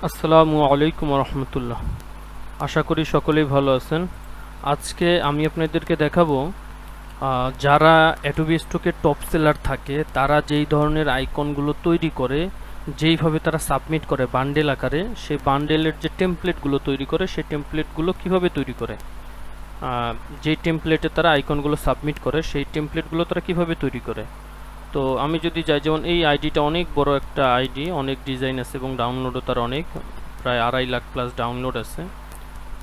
আসসালামু আলাইকুম রহমতুল্লাহ। আশা করি সকলেই ভালো আছেন। আজকে আমি আপনাদেরকে দেখাবো যারা অ্যাডোবি স্টকের টপ সেলার থাকে তারা যেই ধরনের আইকনগুলো তৈরি করে, যেইভাবে তারা সাবমিট করে বান্ডেল আকারে, সেই বান্ডেলের যে টেমপ্লেটগুলো তৈরি করে সেই টেমপ্লেটগুলো কিভাবে তৈরি করে, যেই টেমপ্লেটে তারা আইকনগুলো সাবমিট করে সেই টেমপ্লেটগুলো তারা কিভাবে তৈরি করে। তো আমি যদি যাই, যেমন এই আইডিটা অনেক বড় একটা আইডি, অনেক ডিজাইন আছে এবং ডাউনলোডও তার অনেক, প্রায় 2.5 লাখ প্লাস ডাউনলোড আছে।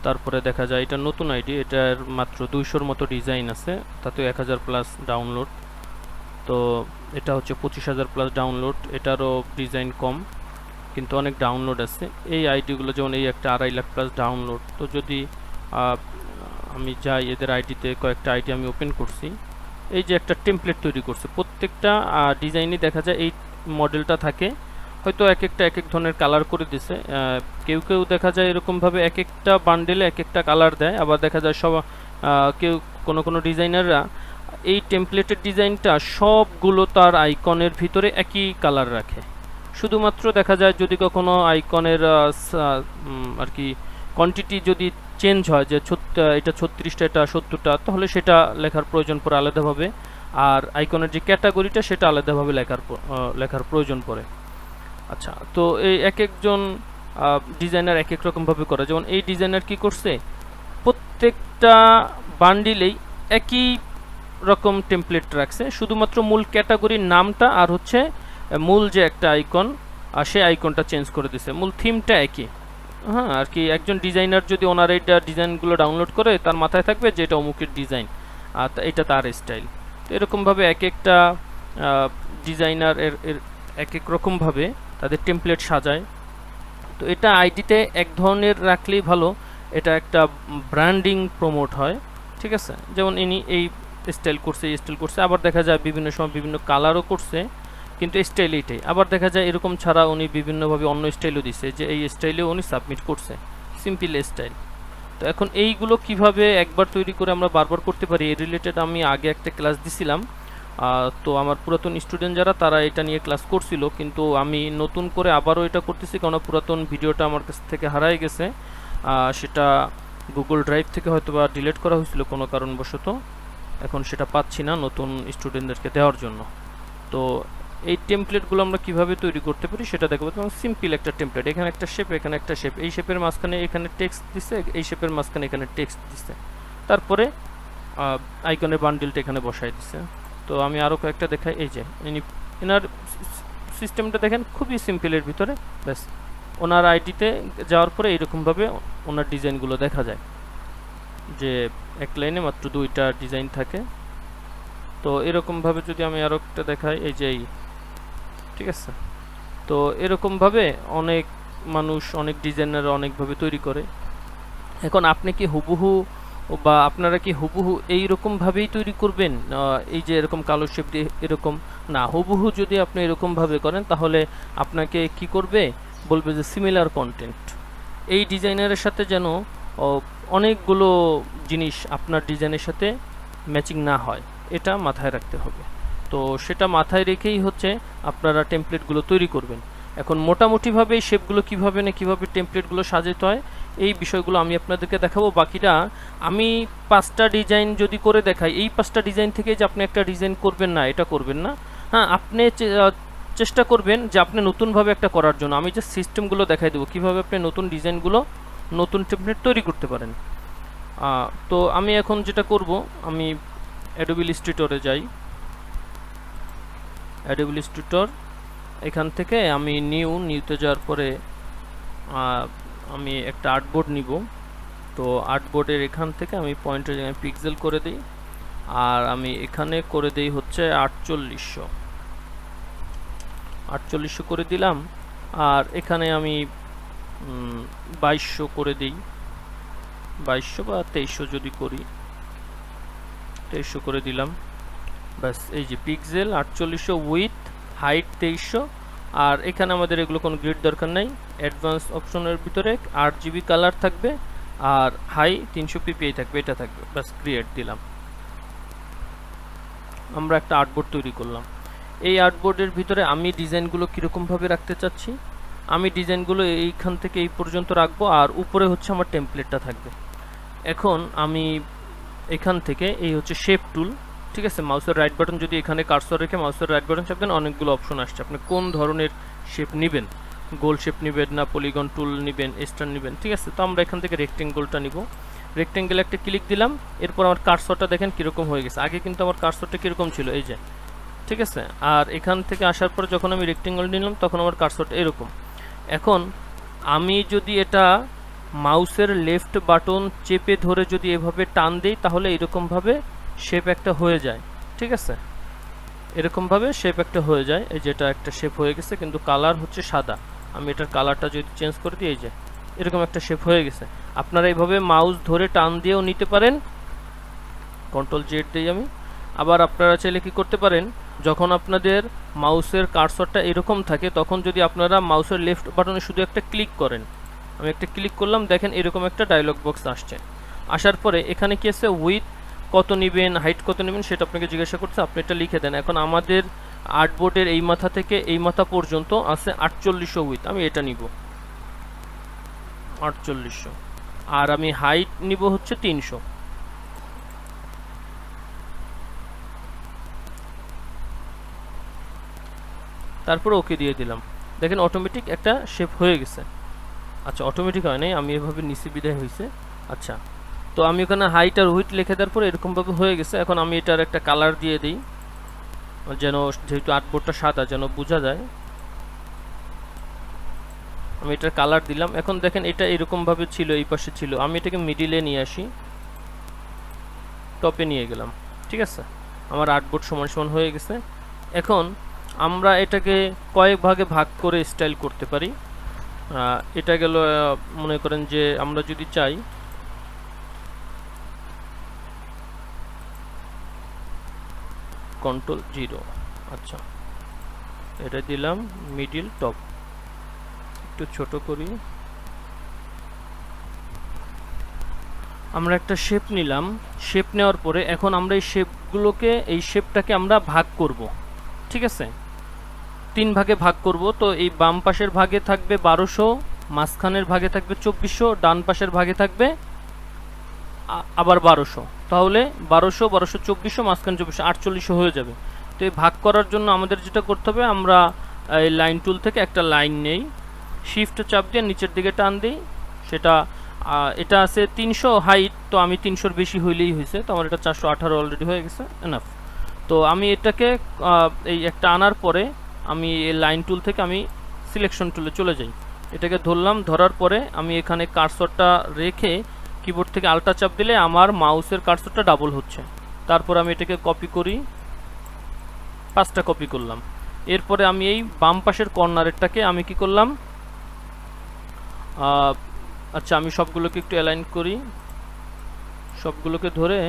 তারপরে দেখা যায় এটা নতুন আইডি, এটার মাত্র 200-র মতো ডিজাইন আছে, তাতেও 1000 প্লাস ডাউনলোড। তো এটা হচ্ছে 25,000 প্লাস ডাউনলোড, এটারও ডিজাইন কম কিন্তু অনেক ডাউনলোড আছে। এই আইডিগুলো যেমন এই একটা 2.5 লাখ প্লাস ডাউনলোড। তো যদি আমি যাই এদের আইডিতে, কয়েকটা আইডি আমি ওপেন করছি, এই যে একটা টেমপ্লেট তৈরি করছে, প্রত্যেকটা ডিজাইনই দেখা যায় এই মডেলটা থাকে, হয়তো এক একটা এক এক ধরনের কালার করে দিছে। কেউ কেউ দেখা যায় এরকমভাবে এক একটা বান্ডেলে এক একটা কালার দেয়, আবার দেখা যায় সব কেউ কোনো ডিজাইনাররা এই টেমপ্লেটের ডিজাইনটা সবগুলো তার আইকনের ভিতরে একই কালার রাখে। শুধুমাত্র দেখা যায় যদি কখনো আইকনের আর কি কোয়ান্টিটি যদি চেঞ্জ হয়, যে এটা 36টা এটা 70টা, তাহলে সেটা লেখার প্রয়োজন পড়ে আলাদাভাবে, আর আইকনের যে ক্যাটাগরিটা সেটা আলাদাভাবে লেখার প্রয়োজন পড়ে। আচ্ছা, তো এই এক একজন ডিজাইনার এক এক রকমভাবে করে। যেমন এই ডিজাইনার কি করছে, প্রত্যেকটা বান্ডিলেই একই রকম টেমপ্লেট রাখছে, শুধুমাত্র মূল ক্যাটাগরির নামটা আর হচ্ছে মূল যে একটা আইকন, সেই আইকনটা চেঞ্জ করে দিছে, মূল থিমটা একই। হ্যাঁ, আর কি একজন ডিজাইনার যদি ওনার এইটা ডিজাইনগুলো ডাউনলোড করে, তার মাথায় থাকবে যে এটা অমুকের ডিজাইন, আর এটা তার স্টাইল। তো এরকমভাবে এক একটা ডিজাইনার এর এক এক রকমভাবে তাদের টেমপ্লেট সাজায়। তো এটা আইডিতে এক ধরনের রাখলেই ভালো, এটা একটা ব্র্যান্ডিং প্রমোট হয়। ঠিক আছে, যেমন ইনি এই স্টাইল করছে, এই স্টাইল করছে, আবার দেখা যায় বিভিন্ন সময় বিভিন্ন কালারও করছে, কিন্তু স্টাইল এইটাই। আবার দেখা যায় এরকম ছাড়া উনি বিভিন্নভাবে অন্য স্টাইলও দিছে, যে এই স্টাইলেও উনি সাবমিট করছে, সিম্পল স্টাইল। তো এখন এইগুলো কিভাবে একবার তৈরি করে আমরা বারবার করতে পারি, এই রিলেটেড আমি আগে একটা ক্লাস দিছিলাম। তো আমার পুরাতন স্টুডেন্ট যারা, তারা এটা নিয়ে ক্লাস করছিল, কিন্তু আমি নতুন করে আবারও এটা করতেছি, কারণ পুরাতন ভিডিওটা আমার কাছ থেকে হারাই গেছে। সেটা গুগল ড্রাইভ থেকে হয়তো বা ডিলিট করা হয়েছিল কোনো কারণবশত, এখন সেটা পাচ্ছি না নতুন স্টুডেন্টদেরকে দেওয়ার জন্য। তো এই টেমপ্লেটগুলো আমরা কিভাবে তৈরি করতে পারি সেটা দেখাবো। যেমন সিম্পল একটা টেমপ্লেট, এখানে একটা শেপ, এখানে একটা শেপ, এই শেপের মাঝখানে এখানে টেক্সট দিছে, এই শেপের মাঝখানে এখানে টেক্সট দিছে, তারপরে আইকনের বান্ডিলটা এখানে বসাই দিছে। তো আমি আরও কয়েকটা দেখাই, এই যে এনার সিস্টেমটা দেখেন, খুবই সিম্পলের ভিতরে। ব্যাস, ওনার আইডিতে যাওয়ার পরে এইরকমভাবে ওনার ডিজাইনগুলো দেখা যায়, যে এক লাইনে মাত্র 2টা ডিজাইন থাকে। তো এরকমভাবে যদি আমি আরও একটা দেখাই, এই যে ঠিক আছে। তো এরকমভাবে অনেক মানুষ, অনেক ডিজাইনার অনেকভাবে তৈরি করে। এখন আপনি কি হুবহু, বা আপনারা কি হুবহু এইরকমভাবেই তৈরি করবেন, এই যে এরকম কালো শেপ দিয়ে এরকম? না, হুবহু যদি আপনি এরকমভাবে করেন তাহলে আপনাকে কি করবে, বলবে যে সিমিলার কন্টেন্ট। এই ডিজাইনারের সাথে যেন অনেকগুলো জিনিস আপনার ডিজাইনের সাথে ম্যাচিং না হয়, এটা মাথায় রাখতে হবে। তো সেটা মাথায় রেখেই হচ্ছে আপনারা টেমপ্লেটগুলো তৈরি করবেন। এখন মোটামুটিভাবে এই শেপগুলো কীভাবে না কীভাবে টেমপ্লেটগুলো সাজাতে হয়, এই বিষয়গুলো আমি আপনাদেরকে দেখাবো। বাকিটা আমি 5টা ডিজাইন যদি করে দেখাই, এই 5টা ডিজাইন থেকে যে আপনি একটা ডিজাইন করবেন না, এটা করবেন না। হ্যাঁ, আপনি চেষ্টা করবেন যে আপনি নতুনভাবে একটা করার জন্য। আমি যে সিস্টেমগুলো দেখাই দেবো কীভাবে আপনি নতুন ডিজাইনগুলো, নতুন টেমপ্লেট তৈরি করতে পারেন। তো আমি এখন যেটা করব, আমি অ্যাডোবি ইলাস্ট্রেটরে যাই। অ্যাডোবি ইলাস্ট্রেটর, এখান থেকে আমি নিউতে যাওয়ার পরে আমি একটা আর্টবোর্ড নিব। তো আর্টবোর্ডের এখান থেকে আমি পয়েন্টের জায়গায় পিক্সেল করে দিই, আর আমি এখানে করে দিই হচ্ছে 4800 করে দিলাম। আর এখানে আমি 2200 করে দিই, 2200 বা 2300 যদি করি, 2300 করে দিলাম। ব্যাস, এই যে পিক্সেল 4800, উইথ হাইট 2300। আর এখানে আমাদের এগুলো কোনো গ্রিড দরকার নাই, অ্যাডভান্স অপশনের ভিতরে 8GB কালার থাকবে, আর হাই 300 ppi থাকবে, এটা থাকবে। ব্যাস, ক্রিয়েট দিলাম। আমরা একটা আর্টবোর্ড তৈরি করলাম। এই আর্টবোর্ডের ভিতরে আমি ডিজাইনগুলো কীরকমভাবে রাখতে চাচ্ছি, আমি ডিজাইনগুলো এইখান থেকে এই পর্যন্ত রাখবো, আর উপরে হচ্ছে আমার টেমপ্লেটটা থাকবে। এখন আমি এখান থেকে এই হচ্ছে শেপ টুল, ঠিক আছে, মাউসের রাইট বাটন যদি এখানে কার্সর রেখে মাউসের রাইট বাটন চাপ দেন, অনেকগুলো অপশন আসছে। আপনি কোন ধরনের শেপ নেবেন, গোল শেপ নেবেন না পলিগন টুল নেবেন, স্টার নেবেন, ঠিক আছে। তো আমরা এখান থেকে রেক্টেঙ্গলটা নিব। রেক্টেঙ্গেল একটা ক্লিক দিলাম, এরপর আমার কার্সরটা দেখেন কীরকম হয়ে গেছে। আগে কিন্তু আমার কার্সরটা কীরকম ছিল, এই যে, ঠিক আছে। আর এখান থেকে আসার পর যখন আমি রেক্টেঙ্গল নিলাম তখন আমার কার্সরটা এরকম। এখন আমি যদি এটা মাউসের লেফট বাটন চেপে ধরে যদি এভাবে টান দিই তাহলে এরকমভাবে শেপ একটা হয়ে যায়, ঠিক আছে, এরকমভাবে শেপ একটা হয়ে যায়। এই যেটা একটা শেপ হয়ে গেছে, কিন্তু কালার হচ্ছে সাদা। আমি এটার কালারটা যদি চেঞ্জ করে দিই, এই যে এরকম একটা শেপ হয়ে গেছে। আপনারা এইভাবে মাউস ধরে টান দিয়েও নিতে পারেন, কন্ট্রোল জেড দিই আমি। আবার আপনারা চাইলে কি করতে পারেন, যখন আপনাদের মাউসের কার্সরটা এরকম থাকে তখন যদি আপনারা মাউসের লেফট বাটনে শুধু একটা ক্লিক করেন, আমি একটা ক্লিক করলাম, দেখেন এরকম একটা ডায়লগ বক্স আসছে। আসার পরে এখানে কি আছে, উইথ কত নেবেন, হাইট কত নেবেন সেটা আপনাকে জিজ্ঞাসা করছে, আপনি এটা লিখে দেন। এখন আমাদের আর্টবোর্ডের এই মাথা থেকে এই মাথা পর্যন্ত আছে 4800 উইথ, আমি এটা নিব 4800, আর আমি হাইট নিব হচ্ছে 300। তারপর ওকে দিয়ে দিলাম, দেখেন অটোমেটিক একটা শেপ হয়ে গেছে। আচ্ছা, অটোমেটিক হয় নাই, আমি এভাবে নিচে বিদায় হয়েছে। আচ্ছা, তো আমি ওখানে হাইট আর উইথ লিখে দেওয়ার পরে এরকমভাবে হয়ে গেছে। এখন আমি এটার একটা কালার দিয়ে দিই, যেন যেহেতু আর্টবোর্ডটা সাদা যেন বোঝা যায়। আমি এটার কালার দিলাম। এখন দেখেন এটা এরকমভাবে ছিল, এই পাশে ছিল, আমি এটাকে মিডিলে নিয়ে আসি, টপে নিয়ে গেলাম, ঠিক আছে। আমার আর্টবোর্ড সমান সমান হয়ে গেছে। এখন আমরা এটাকে কয়েক ভাগে ভাগ করে স্টাইল করতে পারি। এটা গেল, মনে করেন যে আমরা যদি চাই কন্ট্রোল 0, আচ্ছা এটা দিলাম মিডিল টপ, একটু ছোট করি। আমরা একটা শেপ নিলাম, শেপ নেওয়ার পরে এখন আমরা এই শেপগুলোকে, এই শেপটাকে আমরা ভাগ করব, ঠিক আছে, 3 ভাগে ভাগ করব। তো এই বাম পাশের ভাগে থাকবে 1200, মাঝখানের ভাগে থাকবে 2400, ডান পাশের ভাগে থাকবে আবার 1200, তাহলে 1200 1200 2400, মাঝখানে 2400, 4800 হয়ে যাবে। তো এই ভাগ করার জন্য আমাদের যেটা করতে হবে, আমরা এই লাইন টুল থেকে একটা লাইন নেই, শিফট চাপ দিয়ে নিচের দিকে টান দিই, সেটা এটা আছে 300 হাইট, তো আমি 300-র বেশি হইলেই হয়েছে, তো আমার এটা 418 অলরেডি হয়ে গেছে, এনাফ। তো আমি এটাকে এই একটা আনার পরে আমি এই লাইন টুল থেকে আমি সিলেকশন টুলে চলে যাই, এটাকে ধরলাম, ধরার পরে আমি এখানে কার্সরটা রেখে কিবোর্ড থেকে আল্টা চাপ দিলে আমার মাউসের কার্সরটা ডাবল হচ্ছে। তারপর আমি এটাকে কপি করি, 5টা কপি করলাম। এরপরে আমি এই বাম পাশের কর্নারেরটাকে আমি কি করলাম, আচ্ছা আমি সবগুলোকে একটু অ্যালাইন করি, সবগুলোকে ধরে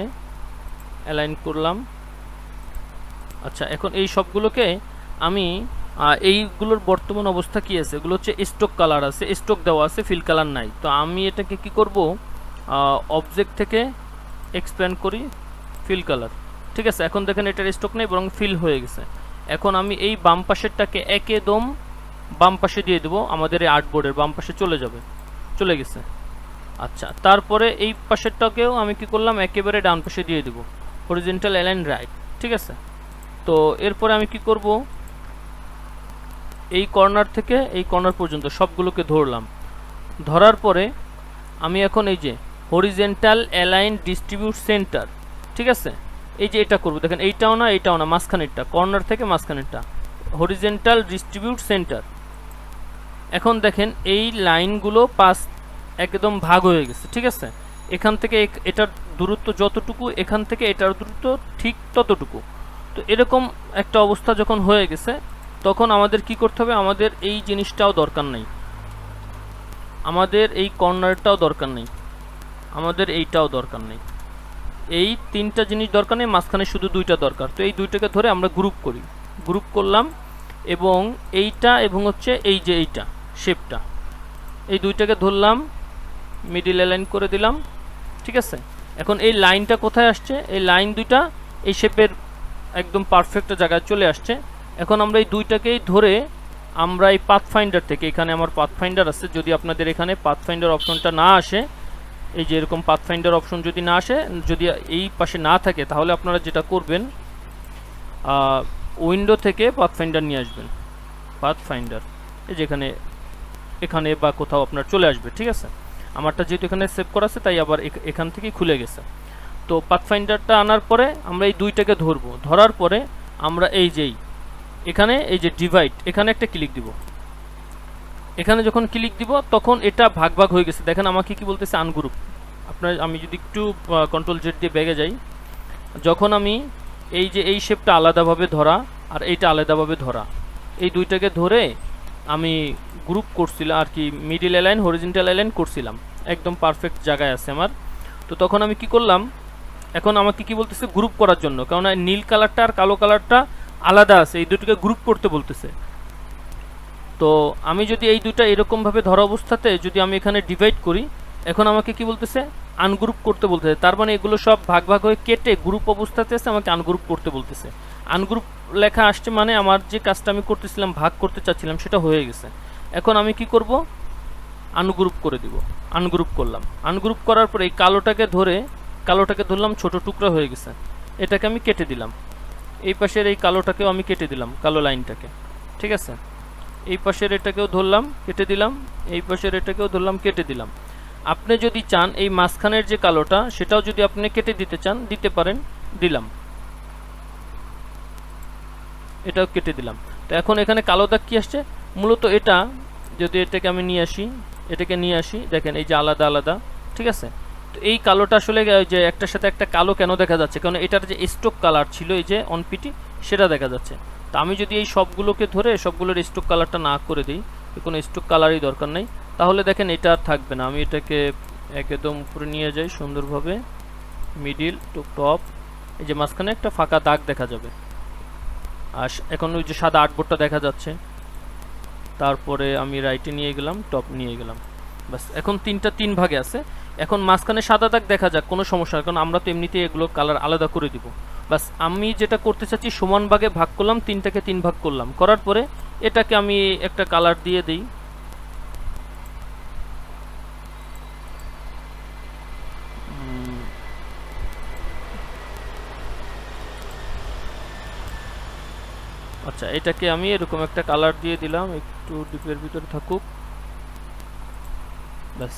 অ্যালাইন করলাম। আচ্ছা, এখন এই সবগুলোকে আমি এইগুলোর বর্তমান অবস্থা কি আছে, এগুলো হচ্ছে স্টক কালার আছে, স্টক দেওয়া আছে, ফিল কালার নাই। তো আমি এটাকে কি করব, অবজেক্ট থেকে এক্সপ্যান্ড করি, ফিল কালার, ঠিক আছে। এখন দেখেন এটার স্টক নেই, বরং ফিল হয়ে গেছে। এখন আমি এই বাম পাশেরটাকে একদম বাম পাশে দিয়ে দেবো, আমাদের এই আর্টবোর্ডের বাম পাশে চলে গেছে। আচ্ছা, তারপরে এই পাশেরটাকেও আমি কি করলাম, একেবারে ডান পাশে দিয়ে দেবো, হরিজন্টাল অ্যালাইন রাইট, ঠিক আছে। তো এরপরে আমি কি করব, এই কর্নার থেকে এই কর্নার পর্যন্ত সবগুলোকে ধরলাম, ধরার পরে আমি এখন এই যে হরিজন্টাল অ্যালাইন ডিস্ট্রিবিউট সেন্টার, ঠিক আছে, এই যে এটা করব, দেখেন এইটাও না মাঝখানেরটা, কর্নার থেকে মাঝখানেরটা হরিজন্টাল ডিস্ট্রিবিউট সেন্টার। এখন দেখেন এই লাইনগুলো একদম ভাগ হয়ে গেছে, ঠিক আছে। এখান থেকে এটার দূরত্ব যতটুকু, এখান থেকে এটার দূরত্ব ঠিক ততটুকু। তো এরকম একটা অবস্থা যখন হয়ে গেছে, তখন আমাদের কি করতে হবে, আমাদের এই জিনিসটাও দরকার নেই, আমাদের এই কর্নারটাও দরকার নেই, আমাদের এইটাও দরকার নেই, এই 3টা জিনিস দরকার নেই, মাঝখানে শুধু 2টা দরকার। তো এই 2টাকে ধরে আমরা গ্রুপ করলাম, এবং এইটা এবং হচ্ছে এই যে এইটা শেপটা, এই 2টাকে ধরলাম, মিডিল অ্যালাইন করে দিলাম, ঠিক আছে। এখন এই লাইনটা কোথায় আসছে, এই লাইন 2টা এই শেপের একদম পারফেক্ট জায়গায় চলে আসছে। এখন আমরা এই 2টাকেই ধরে আমরা এই পাথফাইন্ডার থেকে, এখানে আমার পাথফাইন্ডার আছে, যদি আপনাদের এখানে পাথফাইন্ডার অপশনটা না আসে, এই যে এরকম পাথফাইন্ডার অপশন যদি না আসে, যদি এই পাশে না থাকে, তাহলে আপনারা যেটা করবেন উইন্ডো থেকে পাথফাইন্ডার নিয়ে আসবেন। পাথফাইন্ডার এই যেখানে এখানে বা কোথাও আপনার চলে আসবে, ঠিক আছে। আমারটা যেহেতু এখানে সেভ করা আছে তাই আবার এখান থেকেই খুলে গেছে। তো পাথফাইন্ডারটা আনার পরে আমরা এই দুইটাকে ধরবো, ধরার পরে আমরা এই যেই এখানে এই যে ডিভাইড, এখানে একটা ক্লিক দিব। এখানে যখন ক্লিক দিব তখন এটা ভাগ ভাগ হয়ে গেছে। দেখেন আমাকে কি বলতেছে, আনগ্রুপ। আপনার আমি যদি একটু কন্ট্রোল জেড দিয়ে ব্যাগে যাই, যখন আমি এই যে এই শেপটা আলাদাভাবে ধরা আর এইটা আলাদাভাবে ধরা, এই দুইটাকে ধরে আমি গ্রুপ করছিলাম আর কি, মিডিল অ্যালাইন হরিজন্টাল অ্যালাইন করছিলাম, একদম পারফেক্ট জায়গায় আছে আমার। তো তখন আমি কি করলাম, এখন আমাকে কি বলতেছে গ্রুপ করার জন্য, কারণ নীল কালারটা আর কালো কালারটা আলাদা আছে, এই দুটোকে গ্রুপ করতে বলতেছে। তো আমি যদি এই দুইটা এরকমভাবে ধরা অবস্থাতে যদি আমি এখানে ডিভাইড করি, এখন আমাকে কি বলতেছে আনগ্রুপ করতে বলতেছে। তার মানে এগুলো সব ভাগ ভাগ হয়ে কেটে গ্রুপ অবস্থাতে আছে, আমাকে আনগ্রুপ করতে বলতেছে। আনগ্রুপ লেখা আসছে মানে আমার যে কাজটা আমি করতেছিলাম, ভাগ করতে চাচ্ছিলাম, সেটা হয়ে গেছে। এখন আমি কি করব, আনগ্রুপ করে দিব। আনগ্রুপ করলাম, আনগ্রুপ করার পরে এই কালোটাকে ধরলাম, ছোট টুকরা হয়ে গেছে, এটাকে আমি কেটে দিলাম। এই পাশের এই কালোটাকেও আমি কেটে দিলাম, কালো লাইনটাকে, ঠিক আছে। এই পাশের এটাকেও ধরলাম, কেটে দিলাম, এই পাশের এটাকেও ধরলাম, কেটে দিলাম। আপনি যদি চান এই মাঝখানের যে কালোটা, সেটাও যদি আপনি কেটে দিতে চান দিতে পারেন, দিলাম, এটাও কেটে দিলাম। তো এখন এখানে কালো দাগ কি আসছে, মূলত এটা যদি এটাকে আমি নিয়ে আসি, দেখেন এই যে আলাদা আলাদা, ঠিক আছে। তো এই কালোটা আসলে যে একটার সাথে একটা কালো কেন দেখা যাচ্ছে, কারণ এটার যে স্টক কালার ছিল এই যে অনপিটি, সেটা দেখা যাচ্ছে। তো আমি যদি এই সবগুলোকে ধরে সবগুলোর স্টক কালারটা না করে দিই, কোনো স্টক কালারই দরকার নেই, তাহলে দেখেন এটা আর থাকবে না। আমি এটাকে একদম উপরে নিয়ে যাই সুন্দরভাবে, মিডিল টু টপ, এই যে মাঝখানে একটা ফাঁকা দাগ দেখা যাবে। আর এখন ওই যে সাদা আর্টবোর্ডটা দেখা যাচ্ছে, তারপরে আমি রাইটে নিয়ে গেলাম, টপ নিয়ে গেলাম, বাস। এখন তিন ভাগে আছে। এখন মাঝখানে সাদা দাগ দেখা যাক, কোনো সমস্যা নেই, কারণ আমরা তো এমনিতেই এগুলো কালার আলাদা করে দিব। বাস আমি যেটা করতে চাচ্ছি, সমান ভাগে ভাগ করলাম, তিনটাকে 3 ভাগ করলাম, করার পরে এটাকে আমি একটা কালার দিয়ে দিই। আচ্ছা, এটাকে আমি এরকম একটা কালার দিয়ে দিলাম, একটু ডিপের ভিতরে থাকুক, ব্যাস।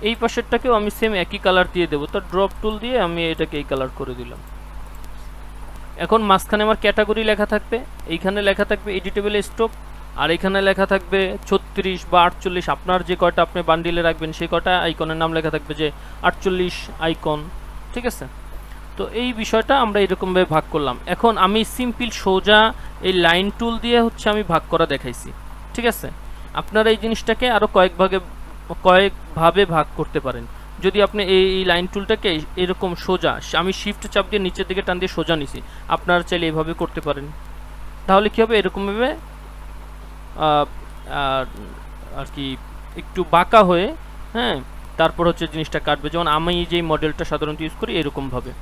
এই পাশেরটাকেও আমি সেম একই কালার দিয়ে দেবো, তো ড্রপ টুল দিয়ে আমি এটাকে এই কালার করে দিলাম। এখন মাঝখানে আমার ক্যাটাগরি লেখা থাকবে, এইখানে লেখা থাকবে এডিটেবল স্টক, আর এখানে লেখা থাকবে 36 বা 48, আপনার যে কয়টা আপনি বান্ডিলে রাখবেন সেই কয়টা আইকনের নাম লেখা থাকবে যে 48 আইকন, ঠিক আছে। তো এই বিষয়টা আমরা এরকমভাবে ভাগ করলাম। এখন আমি সিম্পল সোজা এই লাইন টুল দিয়ে হচ্ছে আমি ভাগ করা দেখাইছি, ঠিক আছে। আপনারা এই জিনিসটাকে আরও কয়েকভাবে ভাগ করতে পারেন। যদি আপনি এই লাইন টুলটাকে এরকম সোজা, আমি শিফট চাপ দিয়ে নিচের দিকে টান দিয়ে সোজা নিছি, আপনারা চাইলে এইভাবে করতে পারেন। তাহলে কী হবে, এরকমভাবে আর কি একটু বাঁকা হয়ে, হ্যাঁ, তারপর হচ্ছে জিনিসটা কাটবে। যেমন আমি যেই মডেলটা সাধারণত ইউজ করি এরকমভাবে।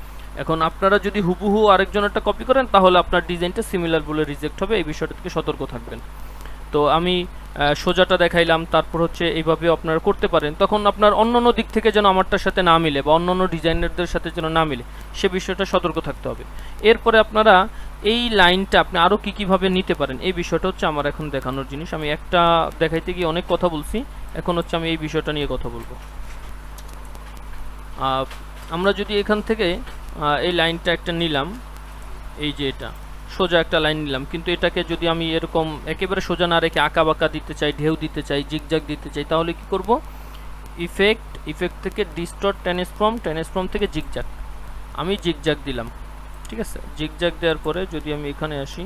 এখন আপনারা যদি হুবহু আরেকজনেরটা কপি করেন, তাহলে আপনার ডিজাইনটা সিমিলার বলে রিজেক্ট হবে, এই বিষয়টা থেকে সতর্ক থাকবেন। তো আমি সোজাটা দেখাইলাম, তারপর হচ্ছে এইভাবে আপনারা করতে পারেন। তখন আপনার অন্য দিক থেকে যেন আমারটার সাথে না মিলে বা অন্য ডিজাইনারদের সাথে যেন না মিলে, সে বিষয়টা সতর্ক থাকতে হবে। এরপরে আপনারা এই লাইনটা আপনি আরও কীভাবে নিতে পারেন, এই বিষয়টা হচ্ছে আমার এখন দেখানোর জিনিস। আমি একটা দেখাইতে গিয়ে অনেক কথা বলছি, এখন হচ্ছে আমি এই বিষয়টা নিয়ে কথা বলবো। আমরা যদি এখান থেকে এই লাইনটা একটা নিলাম, এই যে এটা সোজা একটা লাইন নিলাম, কিন্তু এটাকে যদি আমি এরকম একেবারে সোজা না রেখে আঁকা বাঁকা দিতে চাই, ঢেউ দিতে চাই, জিগজাগ দিতে চাই, তাহলে কি করব, ইফেক্ট থেকে ডিস্টর্ট ট্রান্সফর্ম থেকে জিগজাগ, আমি জিগজাগ দিলাম, ঠিক আছে। জিগজাগ দেওয়ার পরে যদি আমি এখানে আসি,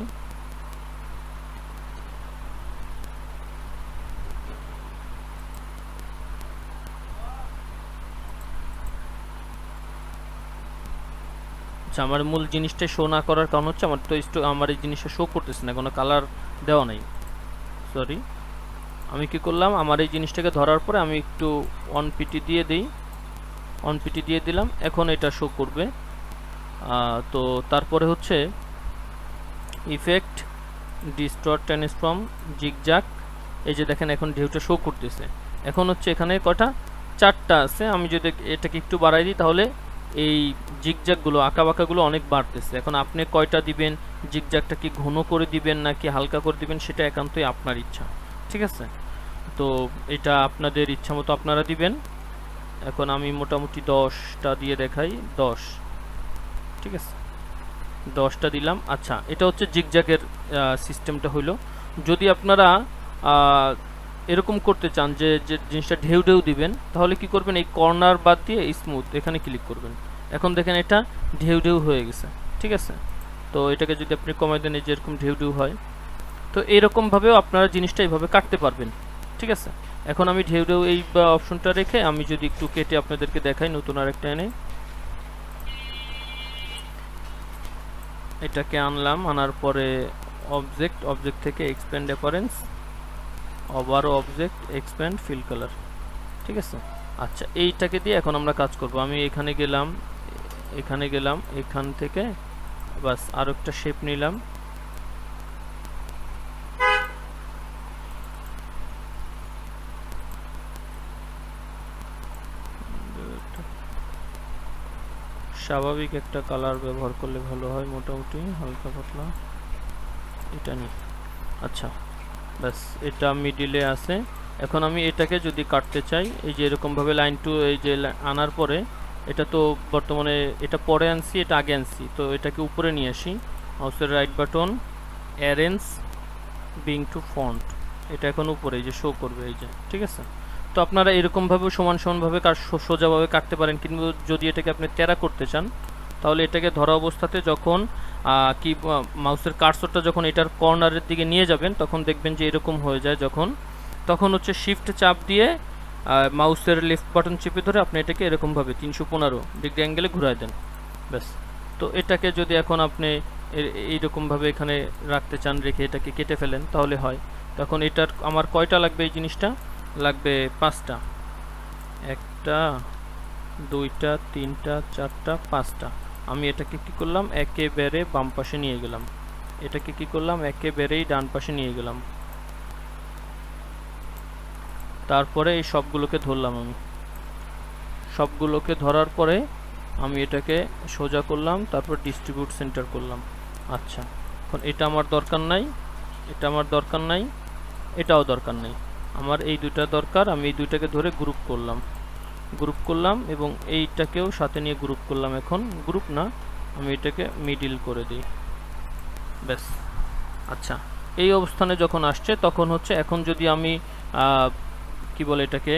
আমার মূল জিনিসটা শো না করার কারণ হচ্ছে আমার এই জিনিসটা শো করতেছে না, কোনো কালার দেওয়া নাই, সরি। আমি কি করলাম, আমার এই জিনিসটাকে ধরার পরে আমি একটু অনপিটি দিয়ে দিলাম, এখন এটা শো করবে। তো তারপরে হচ্ছে ইফেক্ট ডিস্টর্ট ট্রান্সফর্ম জিগজ্যাগ, এই যে দেখেন এখন ঢেউটা শো করতেছে। এখন হচ্ছে এখানে কটা, চারটা আছে। আমি যদি এটাকে একটু বাড়াই দিই তাহলে এই জিগজ্যাগগুলো আঁকাবাঁকাগুলো অনেক বাড়তেছে। এখন আপনি কয়টা দিবেন, জিগজ্যাগটা কি ঘন করে দিবেন নাকি হালকা করে দিবেন, সেটা একান্তই আপনার ইচ্ছা, ঠিক আছে? তো এটা আপনাদের ইচ্ছা মতো আপনারা দিবেন। এখন আমি মোটামুটি 10টা দিয়ে দেখাই, 10, ঠিক আছে, 10টা দিলাম। আচ্ছা, এটা হচ্ছে জিগজ্যাগের সিস্টেমটা হইলো। যদি আপনারা এরকম করতে চান যে যে জিনিসটা ঢেউ ঢেউ দিবেন, তাহলে কি করবেন, এই কর্নার বাদ দিয়ে স্মুথ এখানে ক্লিক করবেন। এখন দেখেন এটা ঢেউ ঢেউ হয়ে গেছে, ঠিক আছে? তো এটাকে যদি আপনি কমাই দেন, এই যে এরকম ঢেউ ঢেউ হয়। তো এইরকমভাবেও আপনারা জিনিসটা এইভাবে কাটতে পারবেন, ঠিক আছে? এখন আমি ঢেউ ঢেউ এই অপশনটা রেখে আমি যদি একটু কেটে আপনাদেরকে দেখাই, নতুন আরেকটা এনে এটাকে আনলাম, আনার পরে অবজেক্ট, অবজেক্ট থেকে এক্সপ্যান্ড অ্যাপারেন্স, আবারও অবজেক্ট, এক্সপ্যান্ড ফিল কালার, ঠিক আছে? আচ্ছা, এইটাকে দিয়ে এখন আমরা কাজ করব। আমি এখানে গেলাম, এখানে গেলাম, এখান থেকে বাস আরো একটা শেপ নিলাম, স্বাভাবিক একটা কালার ব্যবহার করলে ভালো হয়, মোটামুটি হালকা পাতলা এটা নিয়ে। আচ্ছা, ব্যাস এটা মিডিলে আছে। এখন আমি এটাকে যদি কাটতে চাই, এই যে এরকমভাবে লাইন টু, এই যে আনার পরে এটা তো বর্তমানে এটা পরে আনছি, এটা আগে আনছি, তো এটাকে উপরে নিয়ে আসি, মাউসের right button, arrange, bring to front, এটা এখন উপরে এই যে শো করবে, এই যে, ঠিক আছে? তো আপনারা এরকমভাবে সমান সমানভাবে সোজাভাবে কাটতে পারেন, কিন্তু যদি এটাকে আপনি তেরা করতে চান, তাহলে এটাকে ধরা অবস্থাতে যখন কি মাউসের কার্সরটা যখন এটার কর্নারের দিকে নিয়ে যাবেন, তখন দেখবেন যে এরকম হয়ে যায়। তখন হচ্ছে শিফট চাপ দিয়ে মাউসের লেফট বাটন চেপে ধরে আপনি এটাকে এরকমভাবে 315 ডিগ্রি অ্যাঙ্গেলে ঘুরায় দেন, ব্যাস। তো এটাকে যদি এখন আপনি এইরকমভাবে এখানে রাখতে চান, রেখে এটাকে কেটে ফেলেন, তাহলে হয়। তখন এটার আমার কয়টা লাগবে, এই জিনিসটা লাগবে 5টা, 1টা 2টা 3টা 4টা 5টা। আমি এটাকে কি করলাম, একেবারে বাম পাশে নিয়ে গেলাম, এটাকে কি করলাম, একেবারেই ডান পাশে নিয়ে গেলাম। তারপরে এই সবগুলোকে ধরলাম, আমি সবগুলোকে ধরার পরে আমি এটাকে সোজা করলাম, তারপর ডিস্ট্রিবিউট সেন্টার করলাম। আচ্ছা, এখন এটা আমার দরকার নাই, এটা আমার দরকার নাই, এটাও দরকার নাই, আমার এই দুইটা দরকার। আমি এই দুইটাকে ধরে গ্রুপ করলাম এবং এইটাকেও সাথে নিয়ে গ্রুপ করলাম। এখন গ্রুপ না, আমি এটাকে মিডিল করে দিই, ব্যাস। আচ্ছা, এই অবস্থানে যখন আসছে, তখন হচ্ছে এখন যদি আমি কি বলে এটাকে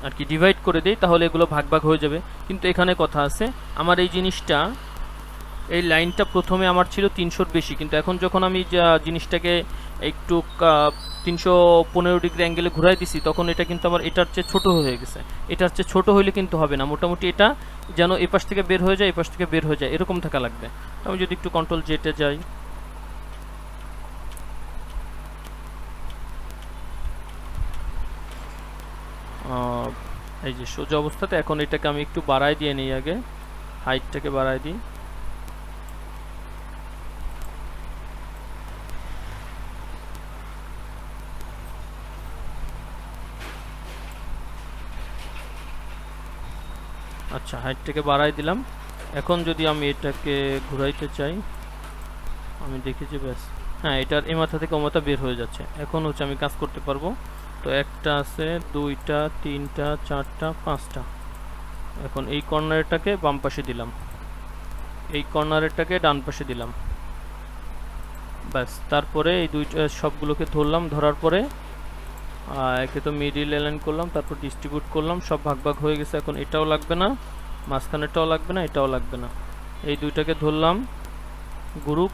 আর কি ডিভাইড করে দেই, তাহলে এগুলো ভাগ ভাগ হয়ে যাবে। কিন্তু এখানে কথা আছে, আমার এই জিনিসটা, এই লাইনটা প্রথমে আমার ছিল 300-র বেশি, কিন্তু এখন যখন আমি জিনিসটাকে একটু 315 ডিগ্রি অ্যাঙ্গেলে ঘুরাই দিছি, তখন এটা কিন্তু আমার এটার চেয়ে ছোট হয়ে গেছে। এটার চেয়ে ছোট হইলে কিন্তু হবে না, মোটামুটি এটা যেন এপাশ থেকে বের হয়ে যায়, এপাশ থেকে বের হয়ে যায়, এরকম থাকা লাগবে। আমি যদি একটু কন্ট্রোল জেটে যাই, এই যে সোজা অবস্থাতে, এখন এটাকে আমি একটু বাড়াই দিয়ে নিই, আগে হাইটটাকে বাড়াই দিই। আচ্ছা, হাইটটাকে বাড়াই দিলাম। এখন যদি আমি এটাকে ঘুরাইতে চাই, আমি দেখি যে ব্যাস, হ্যাঁ, এটার এই মাথা থেকে ও মাথা বের হয়ে যাচ্ছে। এখন হচ্ছে আমি কাজ করতে পারবো। তো একটা আছে, 2টা 3টা 4টা 5টা। এখন এই কর্নারটাকে বাম পাশে দিলাম, এই কর্নারটাকে ডান পাশে দিলাম, ব্যাস। তারপরে এই দুইটা সবগুলোকে ধরলাম, ধরার পরে একে তো মিডিল অ্যালাইন করলাম, তারপর ডিস্ট্রিবিউট করলাম, সব ভাগ ভাগ হয়ে গেছে। এখন এটাও লাগবে না, মাঝখানেরটাও লাগবে না, এটাও লাগবে না। এই দুইটাকে ধরলাম, গ্রুপ,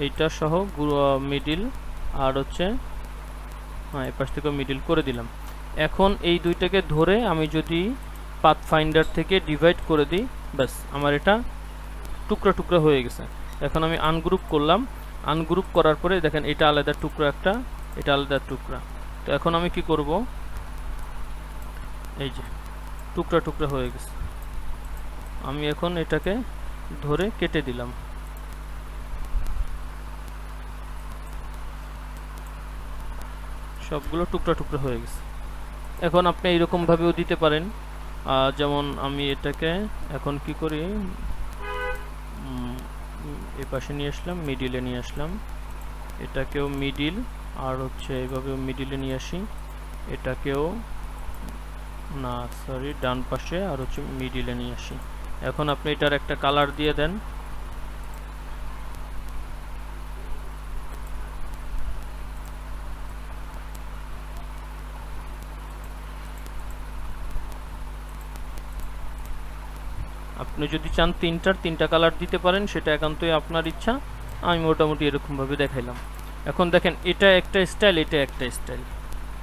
এইটা সহ মিডিল, আর হচ্ছে হ্যাঁ, এই পাশ থেকে মিডিল করে দিলাম। এখন এই দুইটাকে ধরে আমি যদি পাথফাইন্ডার থেকে ডিভাইড করে দিই, ব্যাস, আমার এটা টুকরা টুকরা হয়ে গেছে। এখন আমি আনগ্রুপ করলাম, আনগ্রুপ করার পরে দেখেন এটা আলাদা টুকরা একটা, এটা আলাদা টুকরা। তো এখন আমি কি করব, এই যে টুকরা টুকরা হয়ে গেছে, আমি এখন এটাকে ধরে কেটে দিলাম, সবগুলো টুকরা টুকরা হয়ে গেছে। এখন আপনি এইরকম ভাবেও দিতে পারেন, যেমন আমি এটাকে এখন কি করি, এই পাশে নিয়ে আসলাম, মিডিলে নিয়ে আসলাম, এটাকেও মিডিল, আর হচ্ছে এইভাবেও মিডিলে নিয়ে আসি, এটাকেও না সরি ডান পাশে আর হচ্ছে মিডিলে নিয়ে আসি। এখন আপনি এটার একটা কালার দিয়ে দেন। আপনি যদি চান তিনটা কালার দিতে পারেন, সেটা একান্তই আপনার ইচ্ছা। আমি মোটামুটি এরকমভাবে দেখাইলাম। এখন দেখেন এটা একটা স্টাইল, এটা একটা স্টাইল,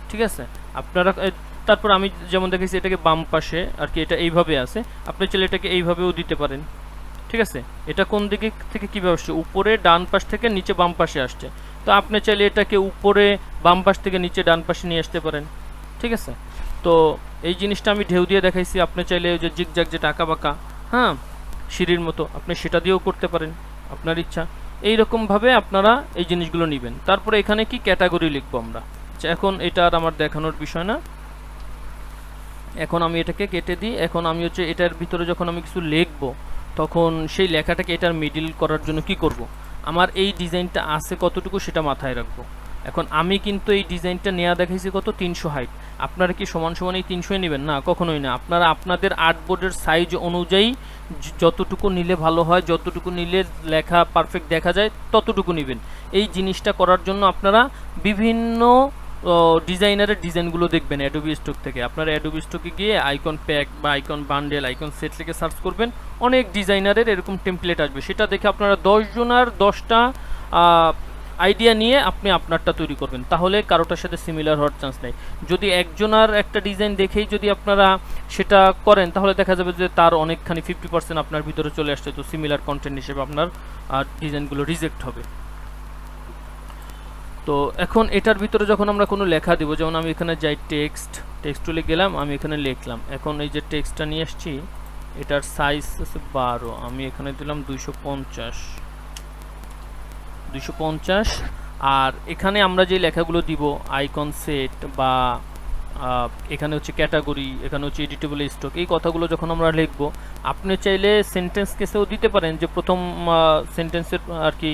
ঠিক আছে। আপনারা তারপর আমি যেমন দেখেছি এটাকে বাম পাশে আর কি, এটা এইভাবে আছে, আপনি চাইলে এটাকে এইভাবেও দিতে পারেন, ঠিক আছে। এটা কোন দিকে থেকে কীভাবে আসছে, উপরে ডান পাশ থেকে নিচে বাম পাশে আসছে, তো আপনি চাইলে এটাকে উপরে বাম পাশ থেকে নিচে ডান পাশে নিয়ে আসতে পারেন, ঠিক আছে। তো এই জিনিসটা আমি ঢেউ দিয়ে দেখাইছি, আপনি চাইলে ওই যে জিগজ্যাগ যেটা আঁকা বাঁকা, হ্যাঁ, সিঁড়ির মতো, আপনি সেটা দিয়েও করতে পারেন, আপনার ইচ্ছা। এইরকমভাবে আপনারা এই জিনিসগুলো নেবেন। তারপরে এখানে কি ক্যাটাগরি লিখবো আমরা, এখন এটা আর আমার দেখানোর বিষয় না। এখন আমি এটাকে কেটে দিই। এখন আমি হচ্ছে এটার ভিতরে যখন আমি কিছু লিখবো, তখন সেই লেখাটাকে এটার মিডিল করার জন্য কি করব, আমার এই ডিজাইনটা আছে কতটুকু সেটা মাথায় রাখবো। এখন আমি কিন্তু এই ডিজাইনটা নেওয়া দেখাইছি কত, 300 হাইট। আপনারা কি সমান সমান এই 300 নেবেন? না, কখনোই না। আপনারা আপনাদের আর্টবোর্ডের সাইজ অনুযায়ী যতটুকু নিলে ভালো হয়, যতটুকু নিলে লেখা পারফেক্ট দেখা যায়, ততটুকু নেবেন। এই জিনিসটা করার জন্য আপনারা বিভিন্ন ডিজাইনারের ডিজাইনগুলো দেখবেন অ্যাডোবি স্টক থেকে। আপনারা অ্যাডোবি স্টকে গিয়ে আইকন প্যাক বা আইকন বান্ডেল, আইকন সেট লিখে সার্চ করবেন, অনেক ডিজাইনারের এরকম টেমপ্লেট আসবে। সেটা দেখে আপনারা 10 জনার 10টা আইডিয়া নিয়ে আপনি আপনারটা তৈরি করবেন, তাহলে কারোটার সাথে সিমিলার হওয়ার চান্স নেই। যদি একজনের একটা ডিজাইন দেখেই যদি আপনারা সেটা করেন, তাহলে দেখা যাবে যে তার অনেকখানি 50% আপনার ভিতরে চলে আসছে, তো সিমিলার কন্টেন্ট হিসেবে আপনার ডিজাইনগুলো রিজেক্ট হবে। তো এখন এটার ভিতরে যখন আমরা কোনো লেখা দেবো, যেমন আমি এখানে যাই টেক্সট টুলে গেলাম, আমি এখানে লিখলাম। এখন এই যে টেক্সটটা নিয়ে আসছি, এটার সাইজ আছে 12, আমি এখানে দিলাম 250। আর এখানে আমরা যে লেখাগুলো দিব, আইকন সেট বা এখানে হচ্ছে ক্যাটাগরি, এখানে হচ্ছে এডিটেবল স্টক, এই কথাগুলো যখন আমরা লিখবো, আপনি চাইলে সেন্টেন্স কেসেও দিতে পারেন, যে প্রথম সেন্টেন্সের আর কি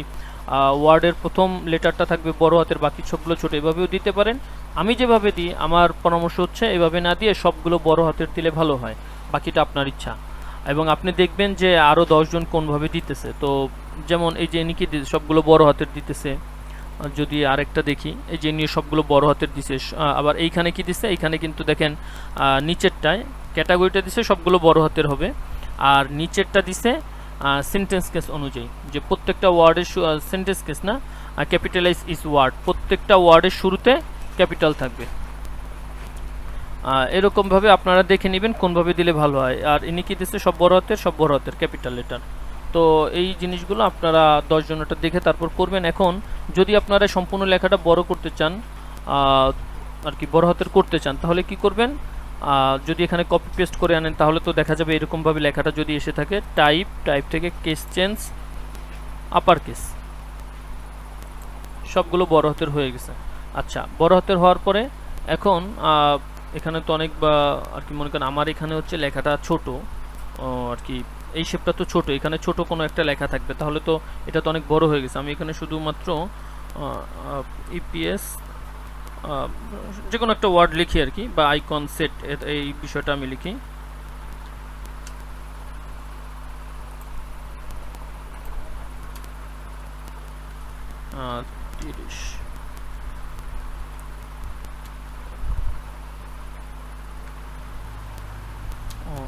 ওয়ার্ডের প্রথম লেটারটা থাকবে বড় হাতের, বাকি সবগুলো ছোট, এভাবেও দিতে পারেন। আমি যেভাবে দিই, আমার পরামর্শ হচ্ছে এভাবে না দিয়ে সবগুলো বড় হাতের দিলে ভালো হয়, বাকিটা আপনার ইচ্ছা। এবং আপনি দেখবেন যে আরও 10 জন কোনভাবে দিতেছে। তো যেমন এই যে নিকি সবগুলো বড় হাতের দিতেছে, যদি আরেকটা দেখি, এই যে নিয়ে সবগুলো বড় হাতের দিছে। আবার এইখানে কি দিছে, এইখানে কিন্তু দেখেন নিচেরটায় ক্যাটাগরিটা দিছে সবগুলো বড় হাতের হবে, আর নিচেরটা দিছে সেন্টেন্স কেস অনুযায়ী, যে প্রত্যেকটা ওয়ার্ডের সেন্টেন্স কেস না, ক্যাপিটালাইজ ইজ ওয়ার্ড, প্রত্যেকটা ওয়ার্ডের শুরুতে ক্যাপিটাল থাকবে। এরকমভাবে আপনারা দেখে নেবেন কোনভাবে দিলে ভালো হয়। আর ইনি কি দিচ্ছে, সব বড় হাতের ক্যাপিটাল লেটার। তো এই জিনিসগুলো আপনারা 10 জনটা দেখে তারপর করবেন। এখন যদি আপনারা সম্পূর্ণ লেখাটা বড় করতে চান, আর কি বড় হাতের করতে চান, তাহলে কি করবেন, যদি এখানে কপি পেস্ট করে আনেন, তাহলে তো দেখা যাবে এরকমভাবে লেখাটা যদি এসে থাকে, টাইপ থেকে কেস চেঞ্জ, আপার কেস, সবগুলো বড় হাতের হয়ে গেছে। আচ্ছা, বড় হাতের হওয়ার পরে এখন এখানে তো অনেক আর কি মনে করেন আমার এখানে হচ্ছে লেখাটা ছোট, আর কি এই শেপটা তো ছোট, এখানে ছোট কোনো একটা লেখা থাকবে, তাহলে তো এটা তো অনেক বড় হয়ে গেছে। আমি এখানে শুধুমাত্র ইপিএস যে কোনো একটা ওয়ার্ড লিখি আর কি, বা আইকন সেট, এই বিষয়টা আমি লিখি।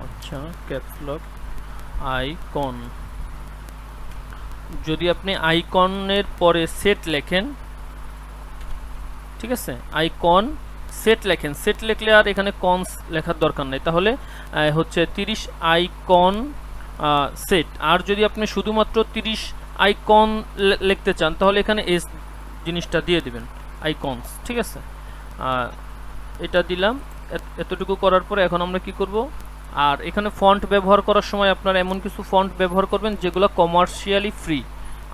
আচ্ছা, ক্যাপস লক আইকন, যদি আপনি আইকনের পরে সেট লেখেন, ঠিক আছে, আইকন সেট লেখেন, সেট লিখলে আর এখানে কনস লেখার দরকার নেই, তাহলে হচ্ছে 30 আইকন সেট। আর যদি আপনি শুধুমাত্র 30 আইকন লিখতে চান, তাহলে এখানে এস জিনিসটা দিয়ে দিবেন, আইকনস, ঠিক আছে। এটা দিলাম। এতটুকু করার পরে এখন আমরা কি করব, আর এখানে ফন্ট ব্যবহার করার সময় আপনারা এমন কিছু ফন্ট ব্যবহার করবেন যেগুলো কমার্শিয়ালি ফ্রি,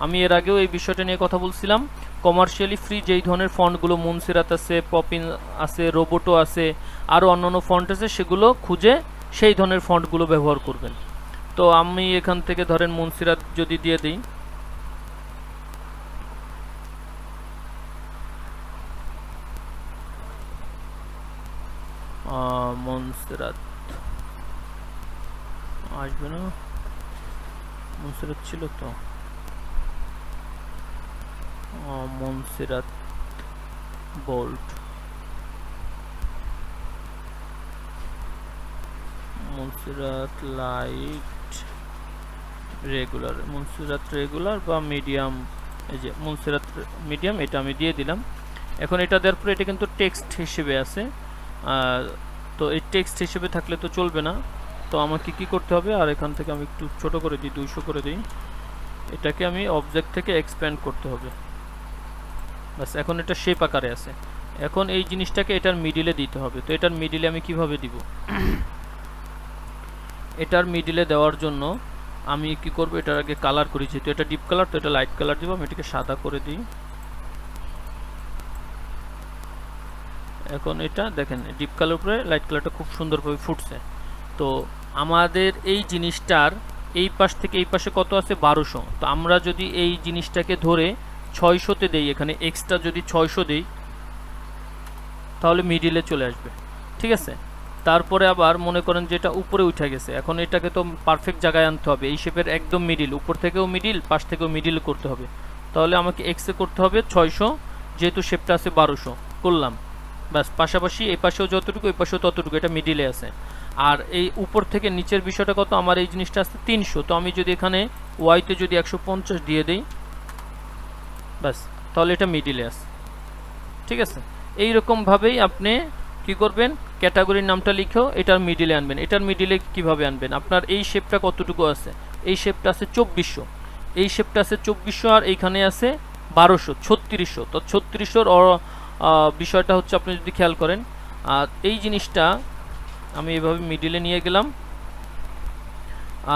আমি এর আগেও এই বিষয়টা নিয়ে কথা বলছিলাম। কমার্শিয়ালি ফ্রি যেই ধরনের ফন্টগুলো মনসেরাত আছে, পপিন আছে, রোবোটো আছে, আরও অন্যান্য ফন্ট আছে, সেগুলো খুঁজে সেই ধরনের ফন্টগুলো ব্যবহার করবেন। তো আমি এখান থেকে ধরেন মনসেরাত যদি দিয়ে দিই, মনসেরাত আসবে না, মনসেরাত ছিল তো, মনসেরাত বোল্ড, মনসেরাত লাইট রেগুলার, মনসেরাত রেগুলার বা মিডিয়াম, এই যে মনসেরাত মিডিয়াম, এটা আমি দিয়ে দিলাম। এখন এটা দেওয়ার পরে এটা কিন্তু টেক্সট হিসেবে আছে, তো এই টেক্সট হিসেবে থাকলে তো চলবে না, তো আমাকে কি করতে হবে, আর এখান থেকে আমি একটু ছোট করে দিই, 200 করে দিই, এটাকে আমি অবজেক্ট থেকে এক্সপ্যান্ড করতে হবে। বাস, এখন এটা শেপ আকারে আছে। এখন এই জিনিসটাকে এটার মিডিলে দিতে হবে। তো এটার মিডিলে আমি কিভাবে দিব? এটার মিডিলে দেওয়ার জন্য আমি কি করব, এটার আগে কালার করি, যেহেতু এটা ডিপ কালার, তো এটা লাইট কালার দিব। আমি এটাকে সাদা করে দিই। এখন এটা দেখেন ডিপ কালার উপরে লাইট কালারটা খুব সুন্দরভাবে ফুটছে। তো আমাদের এই জিনিসটার এই পাশ থেকে এই পাশে কত আছে, 1200। তো আমরা যদি এই জিনিসটাকে ধরে 600-তে দেই, এখানে এক্সট্রা যদি 600 দেই, তাহলে মিডিলে চলে আসবে। ঠিক আছে, তারপরে আবার মনে করেন যে এটা উপরে উঠে গেছে, এখন এটাকে তো পারফেক্ট জায়গায় আনতে হবে, এই শেপের একদম মিডিল, উপর থেকেও মিডিল, পাশ থেকেও মিডিল করতে হবে। তাহলে আমাকে এক্সে করতে হবে 600, যেহেতু শেপটা আছে 1200 করলাম। ব্যাস, পাশাপাশি এই পাশেও যতটুকু, এই পাশেও ততটুকু, এটা মিডিলে আছে। আর এই উপর থেকে নিচের বিষয়টা কত, আমার এই জিনিসটা আছে 300। তো আমি যদি এখানে ওয়াইতে যদি 150 দিয়ে দিই, ব্যাস, তাহলে এটা মিডিলে আছে। ঠিক আছে, এইরকমভাবেই আপনি কি করবেন, ক্যাটাগরির নামটা লিখেও এটার মিডিলে আনবেন। এটার মিডিলে কিভাবে আনবেন, আপনার এই শেপটা কতটুকু আছে, এই শেপটা আছে 2400, এই শেপটা আছে 2400, আর এইখানে আছে 1200, 3600। তো 3600-র বিষয়টা হচ্ছে, আপনি যদি খেয়াল করেন, আর এই জিনিসটা আমি এভাবে মিডিলে নিয়ে গেলাম,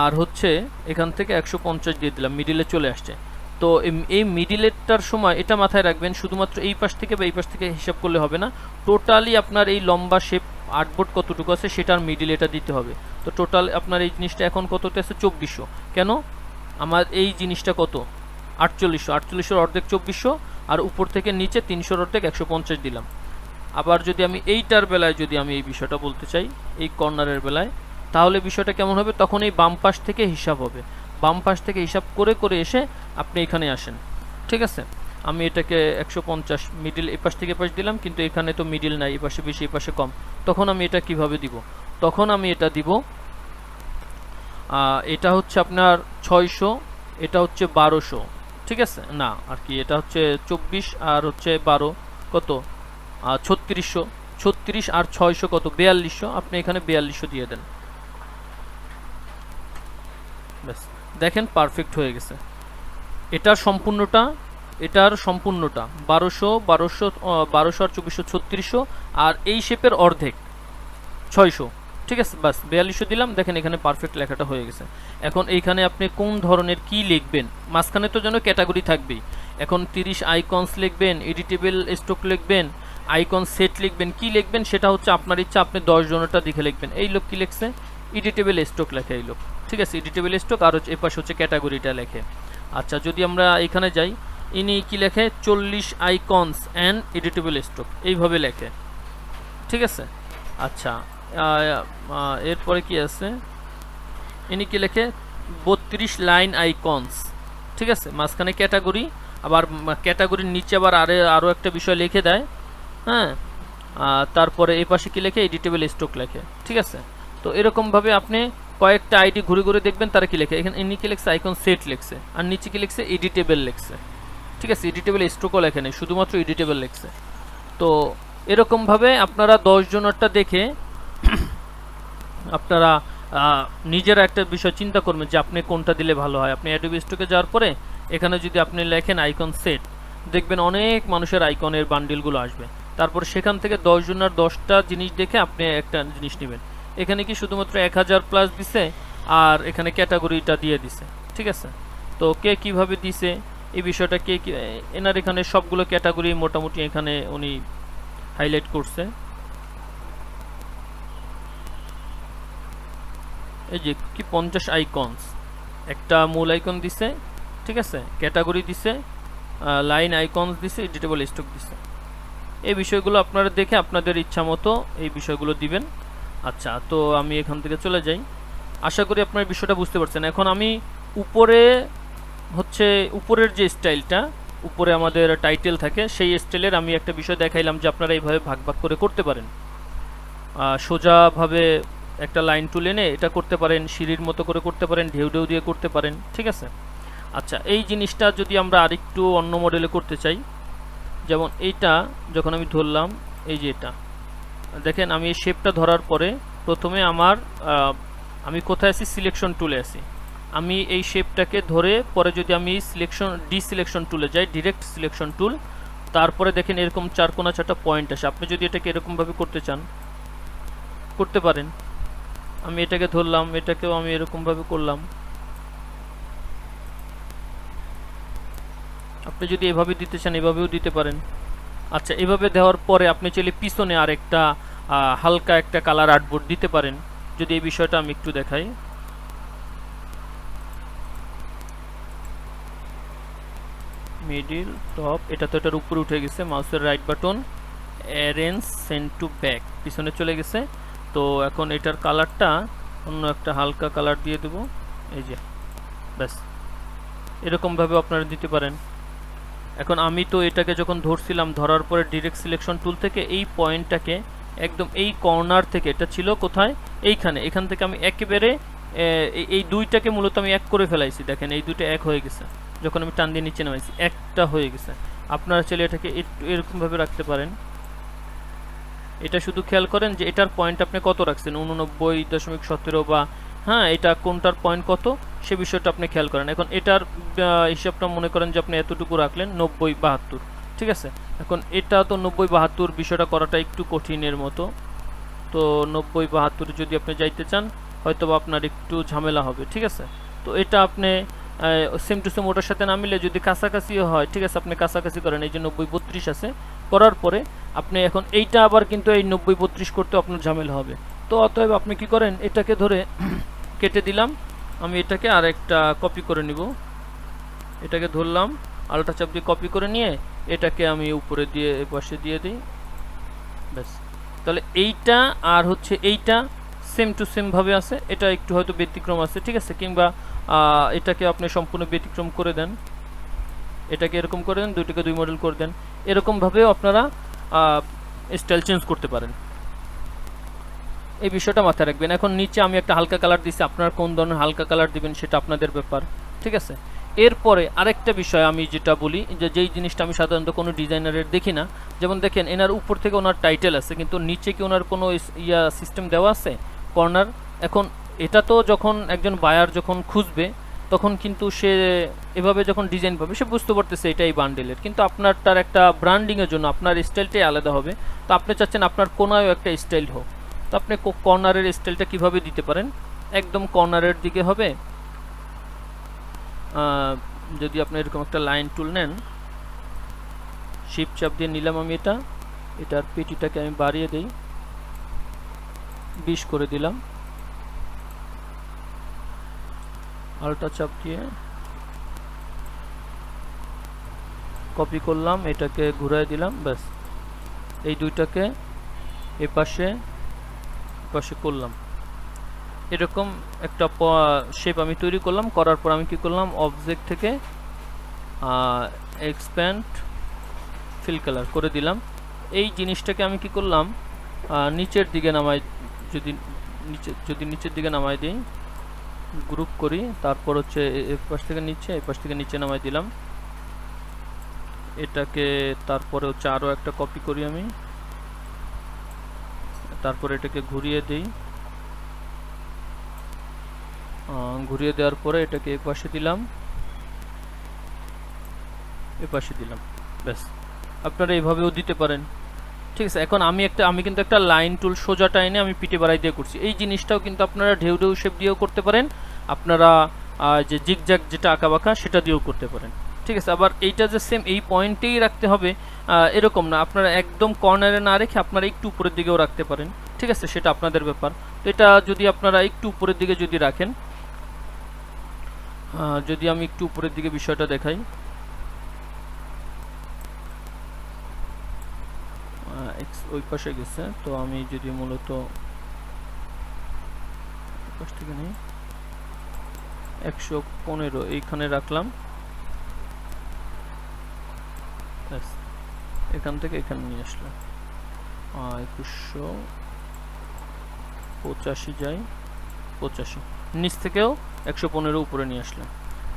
আর হচ্ছে এখান থেকে 150 দিয়ে দিলাম, মিডিলে চলে আসছে। তো এই মিডিলেরটার সময় এটা মাথায় রাখবেন, শুধুমাত্র এই পাশ থেকে বা এই পাশ থেকে হিসাব করলে হবে না, টোটালি আপনার এই লম্বা শেপ আর্টবোর্ড কতটুকু আছে সেটার মিডিল এটা দিতে হবে। তো টোটাল আপনার এই জিনিসটা এখন কততে আছে, 2400। কেন, আমার এই জিনিসটা কত, 4800, 4800-র অর্ধেক 2400, আর উপর থেকে নিচে 300-র অর্ধেক 150 দিলাম। আবার যদি আমি এইটার বেলায় যদি আমি এই বিষয়টা বলতে চাই, এই কর্নারের বেলায়, তাহলে বিষয়টা কেমন হবে, তখন এই বাম পাশ থেকে হিসাব হবে, বাম পাশ থেকে হিসাব করে করে এসে আপনি এখানে আসেন। ঠিক আছে, আমি এটাকে 150 মিডিল এই পাশ থেকে পাশ দিলাম, কিন্তু এখানে তো মিডিল নাই, এই পাশে বেশি এই পাশে কম। তখন আমি এটা কিভাবে দিব, তখন আমি এটা দিব, এটা হচ্ছে আপনার 600, এটা হচ্ছে 1200। ঠিক আছে, না আর কি, এটা হচ্ছে 24 আর হচ্ছে 12 কত, 3600, 36 আর 600 কত, 4200। আপনি এখানে 4200 দিয়ে দেন, ব্যাস, দেখেন পারফেক্ট হয়ে গেছে। এটার সম্পূর্ণটা 1200, 1200, 1200 আর 2400, 3600, আর এই শেপের অর্ধেক 600। ঠিক আছে, বাস 4200 দিলাম, দেখেন এখানে পারফেক্ট লেখাটা হয়ে গেছে। এখন এইখানে আপনি কোন ধরনের কি লিখবেন, মাঝখানে তো যেন ক্যাটাগরি থাকবেই। এখন 30 আইকনস লিখবেন, এডিটেবল স্টক লিখবেন, আইকন সেট লিখবেন, কি লিখবেন সেটা হচ্ছে আপনার ইচ্ছা, আপনি 10 জনেরটা দেখে লিখবেন। এই লোক কি লিখছে, এডিটেবল স্টক লেখে এই লোক। ঠিক আছে, এডিটেবল স্টক, আর হচ্ছে এপাশে হচ্ছে ক্যাটাগরিটা লেখে। আচ্ছা, যদি আমরা এখানে যাই, ইনি কি লেখে, 40 আইকনস অ্যান্ড এডিটেবল স্টক, এইভাবে লেখে। ঠিক আছে, আচ্ছা, এরপরে কি আছে, ইনি কি লেখে, 32 লাইন আইকনস। ঠিক আছে, মাঝখানে ক্যাটাগরি, আবার ক্যাটাগরির নিচে আবার আরও একটা বিষয় লিখে দেয়। হ্যাঁ, তারপরে এই পাশে কি লেখে, এডিটেবল স্টক লেখে। ঠিক আছে, তো এরকমভাবে আপনি কয়েকটা আইডি ঘুরে ঘুরে দেখবেন তারা কি লেখে। এখানে ইনি কি লিখছে, আইকন সেট লিখছে, আর নিচে কি লিখছে, এডিটেবল লিখছে। ঠিক আছে, এডিটেবল স্টকও লেখে নেই, শুধুমাত্র এডিটেবল লিখছে। তো এরকমভাবে আপনারা 10 জনেরটা দেখে আপনারা নিজেরা একটা বিষয় চিন্তা করবেন যে আপনি কোনটা দিলে ভালো হয়। আপনি অ্যাডোবি স্টকে যাওয়ার পরে এখানে যদি আপনি লেখেন আইকন সেট, দেখবেন অনেক মানুষের আইকনের বান্ডিলগুলো আসবে। তারপর সেখান থেকে 10 জনের 10টা জিনিস দেখে আপনি একটা জিনিস নেবেন। এখানে কি শুধুমাত্র 1000 প্লাস দিছে, আর এখানে ক্যাটাগরিটা দিয়ে দিছে। ঠিক আছে, তো কে কিভাবে দিছে এই বিষয়টা এনার এখানে সবগুলো ক্যাটাগরি মোটামুটি এখানে উনি হাইলাইট করছে। এই যে কি 50 আইকনস, একটা মূল আইকন দিছে, ঠিক আছে, ক্যাটাগরি দিছে, লাইন আইকনস দিছে, এডিটেবল স্টক দিছে। এই বিষয়গুলো আপনারা দেখে আপনাদের ইচ্ছা মতো এই বিষয়গুলো দিবেন। আচ্ছা, তো আমি এখান থেকে চলে যাই। আশা করি আপনার বিষয়টা বুঝতে পারছেন। এখন আমি উপরে হচ্ছে উপরের যে স্টাইলটা, উপরে আমাদের টাইটেল থাকে, সেই স্টাইলের আমি একটা বিষয় দেখাইলাম যে আপনারা এইভাবে ভাগ ভাগ করে করতে পারেন। সোজাভাবে একটা লাইন তুলে এনে এটা করতে পারেন, সিঁড়ির মতো করে করতে পারেন, ঢেউ ঢেউ দিয়ে করতে পারেন, ঠিক আছে। আচ্ছা, এই জিনিসটা যদি আমরা আরেকটু অন্য মডেলে করতে চাই, যেমন এইটা যখন আমি ধরলাম, এই যে এটা দেখেন, আমি এই শেপটা ধরার পরে প্রথমে আমি কোথায় আছি, সিলেকশন টুলে আছি। আমি এই শেপটাকে ধরে পরে যদি আমি সিলেকশন টুলে যাই, ডিরেক্ট সিলেকশন টুল, তারপরে দেখেন এরকম 4 কোণা 4টা পয়েন্ট আসে। আপনি যদি এটাকে এরকমভাবে করতে চান করতে পারেন। আমি এটাকে ধরলাম, এটাকেও আমি এরকমভাবে করলাম। আপনি যদি এভাবে দিতে চান এভাবেও দিতে পারেন। আচ্ছা, এভাবে দেওয়ার পরে আপনি চাইলে পিছনে আরেকটা হালকা একটা কালার আর্টবোর্ড দিতে পারেন। যদি এই বিষয়টা আমি একটু দেখাই, মিডিল, টপ, এটা তো এটার উপরে উঠে গেছে, মাউসের right button, arrange send to back, পিছনে চলে গেছে। তো এখন এটার কালারটা অন্য একটা হালকা কালার দিয়ে দেব, এই যে, ব্যাস। এরকমভাবে আপনারা দিতে পারেন। এখন আমি তো এটাকে যখন ধরছিলাম, ধরার পরে ডিরেক্ট সিলেকশন টুল থেকে এই পয়েন্টটাকে একদম এই কর্নার থেকে, এটা ছিল কোথায়, এখান থেকে আমি একেবারে এই দুইটাকে মূলত আমি এক করে ফেলাইছি। দেখেন এই দুইটা এক হয়ে গেছে, যখন আমি টান দিয়ে নিচে নামাইছি একটা হয়ে গেছে। আপনারা চাইলে এটাকে একটু এরকমভাবে রাখতে পারেন। এটা শুধু খেয়াল করেন যে এটার পয়েন্ট আপনি কত রাখছেন, 89.17 বা হ্যাঁ, এটা কোনটার পয়েন্ট কত সে বিষয়টা আপনি খেয়াল করেন। এখন এটার হিসাবটা মনে করেন যে আপনি এতটুকু রাখলেন, 90-72, ঠিক আছে। এখন এটা তো 90-72 বিষয়টা করাটা একটু কঠিনের মতো। তো 90-72 যদি আপনি যাইতে চান হয়তো আপনার একটু ঝামেলা হবে, ঠিক আছে। তো এটা আপনি সেম টু সেম ওটার সাথে না মিলে যদি কাছাকাছিও হয়, ঠিক আছে, আপনি কাছাকাছি করেন। এই যে 90-32 আছে, করার পরে আপনি এখন এইটা আবার কিন্তু এই 90-32 করতে আপনার ঝামেলা হবে। তো অতএব আপনি কি করেন, এটাকে ধরে কেটে দিলাম। আমি এটাকে আর একটা কপি করে নিব, এটাকে ধরলাম, আলটা চাপ দিয়ে কপি করে নিয়ে এটাকে আমি উপরে দিয়ে পাশে দিয়ে দিই, ব্যাস। তাহলে এইটা আর হচ্ছে এইটা সেম টু সেম ভাবে আছে, এটা একটু হয়তো ব্যতিক্রম আছে, ঠিক আছে। কিংবা এটাকে আপনি সম্পূর্ণ ব্যতিক্রম করে দেন, এটাকে এরকম করে দেন, দুইটাকে দুই মডেল করে দেন। এরকমভাবেও আপনারা স্টাইল চেঞ্জ করতে পারেন। এই বিষয়টা মাথায় রাখবেন। এখন নিচে আমি একটা হালকা কালার দিচ্ছি, আপনারা কোন ধরনের হালকা কালার দিবেন সেটা আপনাদের ব্যাপার, ঠিক আছে। এরপরে আরেকটা বিষয় আমি যেটা বলি, যে যেই জিনিসটা আমি সাধারণত কোনো ডিজাইনারের দেখি না, যেমন দেখেন এনার উপর থেকে ওনার টাইটেল আছে, কিন্তু নিচে কি ওনার কোনো সিস্টেম দেওয়া আছে কর্নার। এখন এটা তো যখন একজন বায়ার যখন খুঁজবে তখন কিন্তু সে এভাবে যখন ডিজাইন পাবে সে বুঝতে পারতেছে এটাই বান্ডেলের, কিন্তু আপনার তার একটা ব্র্যান্ডিংয়ের জন্য আপনার স্টাইলটাই আলাদা হবে। তো আপনি চাচ্ছেন আপনার কোনায়ও একটা স্টাইল হোক, তো আপনি কর্নারের স্টাইলটা কিভাবে দিতে পারেন, একদম কর্নারের দিকে হবে। যদি আপনি এরকম একটা লাইন টুল নেন, শিফট চাপ দিয়ে নিলাম আমি এটার পেটিটাকে আমি বাড়িয়ে দেই, 20 করে দিলাম, আলটা চাপ দিয়ে কপি করলাম, এটাকে ঘুরাই দিলাম, ব্যাস। এই দুইটাকে এপাশে করলাম, এরকম একটা শেপ আমি তৈরি করলাম। করার পর আমি কি করলাম, অবজেক্ট থেকে এক্সপ্যান্ড ফিল কালার করে দিলাম। এই জিনিসটাকে আমি কি করলাম, নিচের দিকে নামাই, যদি নিচের দিকে নামাই দিই, গ্রুপ করি, তারপর হচ্ছে এই পাশ থেকে নিচে, এই পাশ থেকে নিচে নামাই দিলাম। এটাকে তারপরে হচ্ছে আরও একটা কপি করি আমি, তারপর এটাকে ঘুরিয়ে দিই, ঘুরিয়ে দেওয়ার পরে এটাকে এই পাশে দিলাম, এই পাশে দিলাম, ব্যাস। আপনারা এইভাবেও দিতে পারেন, ঠিক আছে। এখন আমি কিন্তু একটা লাইন টুল সোজা টাইনে আমি পিঠে বাড়াই দিয়ে করছি। এই জিনিসটাও কিন্তু আপনারা ঢেউ ঢেউ শেপ দিয়েও করতে পারেন, আপনারা যে জিগজ্যাগ যেটা আঁকাবাঁকা সেটা দিয়েও করতে পারেন। ঠিক আছে, আবার এইটা যে সেম এই পয়েন্টেই রাখতে হবে এরকম না, আপনারা একদম কর্নারে না রেখে আপনারা একটু উপরের দিকেও রাখতে পারেন। ঠিক আছে, সেটা আপনাদের ব্যাপার। তো এটা যদি আপনারা একটু উপরের দিকে যদি রাখেন, যদি আমি একটু উপরের দিকে বিষয়টা দেখাই, ওই পাশে গেছে, তো আমি যদি মূলত পাশ থেকে নেই 115 এইখানে রাখলাম, এখান থেকে এখানে নিয়ে আসলাম 2185 যাই 85, নিচ থেকেও 115 উপরে নিয়ে আসলাম।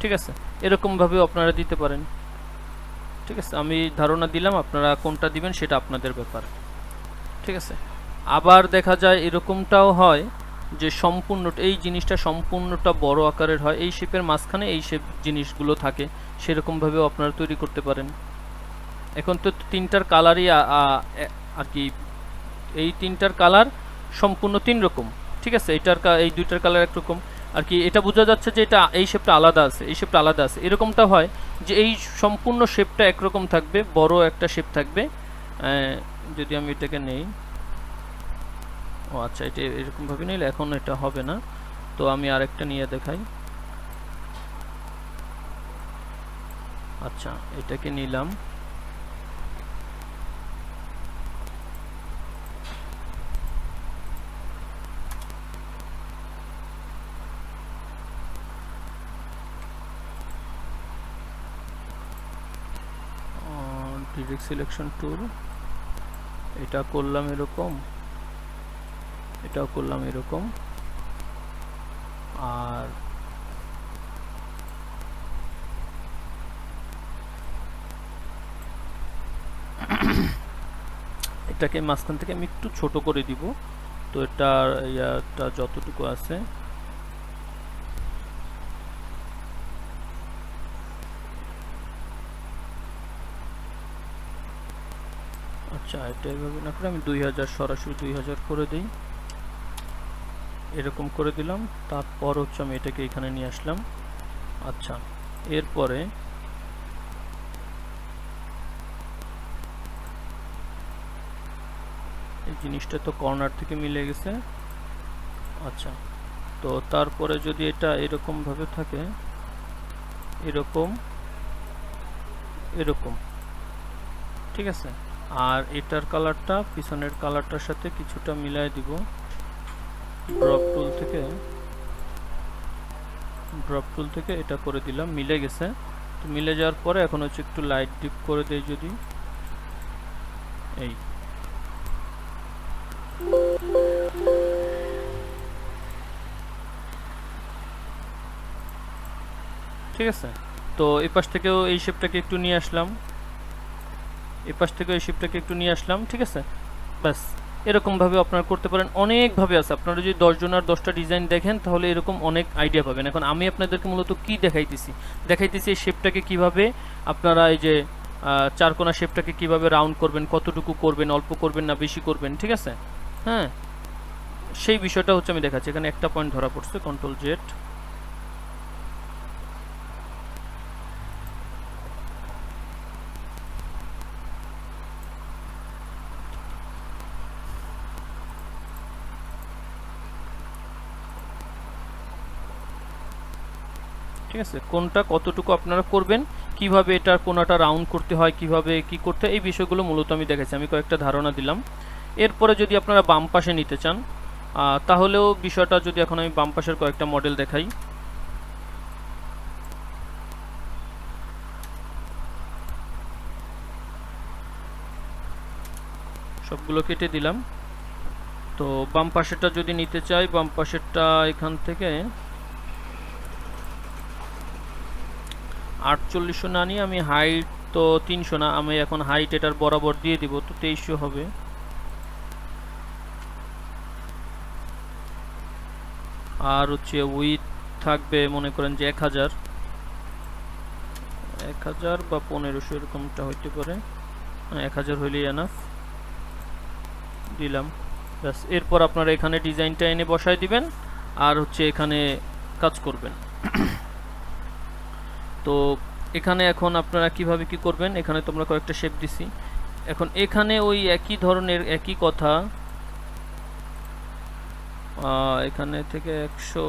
ঠিক আছে, এরকমভাবেও আপনারা দিতে পারেন। ঠিক আছে, আমি ধারণা দিলাম, আপনারা কোনটা দিবেন সেটা আপনাদের ব্যাপার। ঠিক আছে, আবার দেখা যায় এরকমটাও হয় যে সম্পূর্ণ এই জিনিসটা সম্পূর্ণটা বড় আকারের হয়, এই শেপের মাঝখানে এই শেপ জিনিসগুলো থাকে, সেরকমভাবেও আপনারা তৈরি করতে পারেন। এখন তো তিনটার কালারই আর কি, এই তিনটার কালার সম্পূর্ণ তিন রকম। ঠিক আছে, এই দুইটার কালার একরকম আর কি, এটা বোঝা যাচ্ছে যে এটা এই শেপটা আলাদা আছে, এই শেপটা আলাদা আছে। এরকমটা হয় যে এই সম্পূর্ণ শেপটা একরকম থাকবে, বড় একটা শেপ থাকবে। যদি আমি এটাকে নেই, ও আচ্ছা, এটা এরকমভাবে নিলে এখন এটা হবে না, তো আমি আরেকটা নিয়ে দেখাই। আচ্ছা, এটাকে নিলাম, ডিরেক্ট সিলেকশন টুল, এটা করলাম এরকম, এটাও করলাম এরকম, আর এটাকে মাঝখান থেকে আমি একটু ছোট করে দিব, তো এটার ইয়াটা যতটুকু আছে আচ্ছা, এটা এভাবে না করে আমি 2000 সরাসরি 2000 করে দিই, এরকম করে দিলাম। তারপর হচ্ছে আমি এটাকে এখানে নিয়ে আসলাম। আচ্ছা, এরপরে এই জিনিসটা তো কর্নার থেকে মিলে গেছে। আচ্ছা, তো তারপরে যদি এটা এরকম ভাবে থাকে, এরকম এরকম, ঠিক আছে, আর এটার কালারটা পিছনের কালারটার সাথে কিছুটা মিলাই দিব। ড্রপ টুল থেকে এটা করে দিলাম, মিলে গেছে। তো মিলে যাওয়ার পরে এখন হচ্ছে একটু লাইট ডিপ করে দেই, যদি এই ঠিক আছে। তো এই পাশ থেকেও এই শেপটাকে একটু নিয়ে আসলাম, এই পাশ থেকেও এই শেপটাকে একটু নিয়ে আসলাম। ঠিক আছে, ব্যাস এরকমভাবে আপনারা করতে পারেন। অনেকভাবে আছে, আপনারা যদি 10 জন আর 10টা ডিজাইন দেখেন তাহলে এরকম অনেক আইডিয়া পাবেন। এখন আমি আপনাদেরকে মূলত কি দেখাইতেছি এই শেপটাকে কিভাবে আপনারা এই যে চারকোনা শেপটাকে কিভাবে রাউন্ড করবেন, কতটুকু করবেন, অল্প করবেন না বেশি করবেন। ঠিক আছে, হ্যাঁ, সেই বিষয়টা হচ্ছে আমি দেখাচ্ছি। এখানে একটা পয়েন্ট ধরা পড়ছে, কন্ট্রোল জেড। ঠিক আছে, কোনটা কতটুকু আপনারা করবেন, কিভাবে এটার কোনাটা রাউন্ড করতে হয়, কিভাবে কি করতে হয়, এই বিষয়গুলো মূলত আমি দেখাচ্ছি, আমি কয়েকটা ধারণা দিলাম। এরপরে যদি আপনারা বাম পাশে নিতে চান তাহলেও বিষয়টা, যদি এখন আমি বাম পাশের কয়েকটা মডেল দেখাই, সবগুলো কেটে দিলাম। তো বাম পাশেরটা যদি নিতে চাই, বাম পাশেরটা এখান থেকে 4800 না নিয়ে আমি হাইট তো 300 না, আমি এখন হাইট এটার বরাবর দিয়ে দিব, তো 2300 হবে। আর হচ্ছে উইথ থাকবে মনে করেন যে 1000 বা 1500 এরকমটা হইতে পারে, 1000 হইলেই এনাফ, দিলাম। ব্যাস, এরপর আপনারা এখানে ডিজাইনটা এনে বসাই দিবেন আর হচ্ছে এখানে কাজ করবেন। তো এখানে এখন আপনারা কিভাবে কি করবেন, এখানে তোমরা কয়েকটা শেপ দিছি, এখন এখানে ওই একই ধরনের একই কথা, এখানে থেকে 100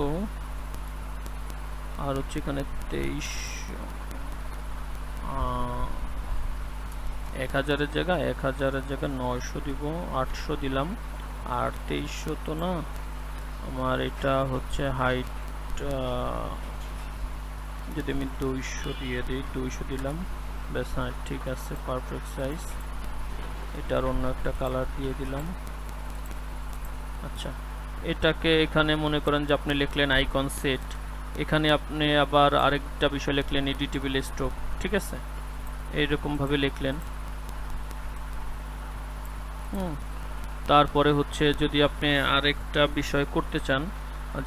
আর হচ্ছে এখানে 23, 1000-এর জায়গায় 900 দিব, 800 দিলাম, আর 2300 তো না, আমার এটা হচ্ছে হাইট, যদি আমি 200 দিয়ে দিই, 200 দিলাম, ব্যাস। হ্যাঁ ঠিক আছে, পারফেক্ট সাইজ। এটার অন্য একটা কালার দিয়ে দিলাম। আচ্ছা, এটাকে এখানে মনে করেন যে আপনি লিখলেন আইকন সেট, এখানে আপনি আবার আরেকটা বিষয় লিখলেন এডিটেবল স্ট্রোক, ঠিক আছে, এইরকম ভাবে লিখলেন। তারপরে হচ্ছে যদি আপনি আরেকটা বিষয় করতে চান,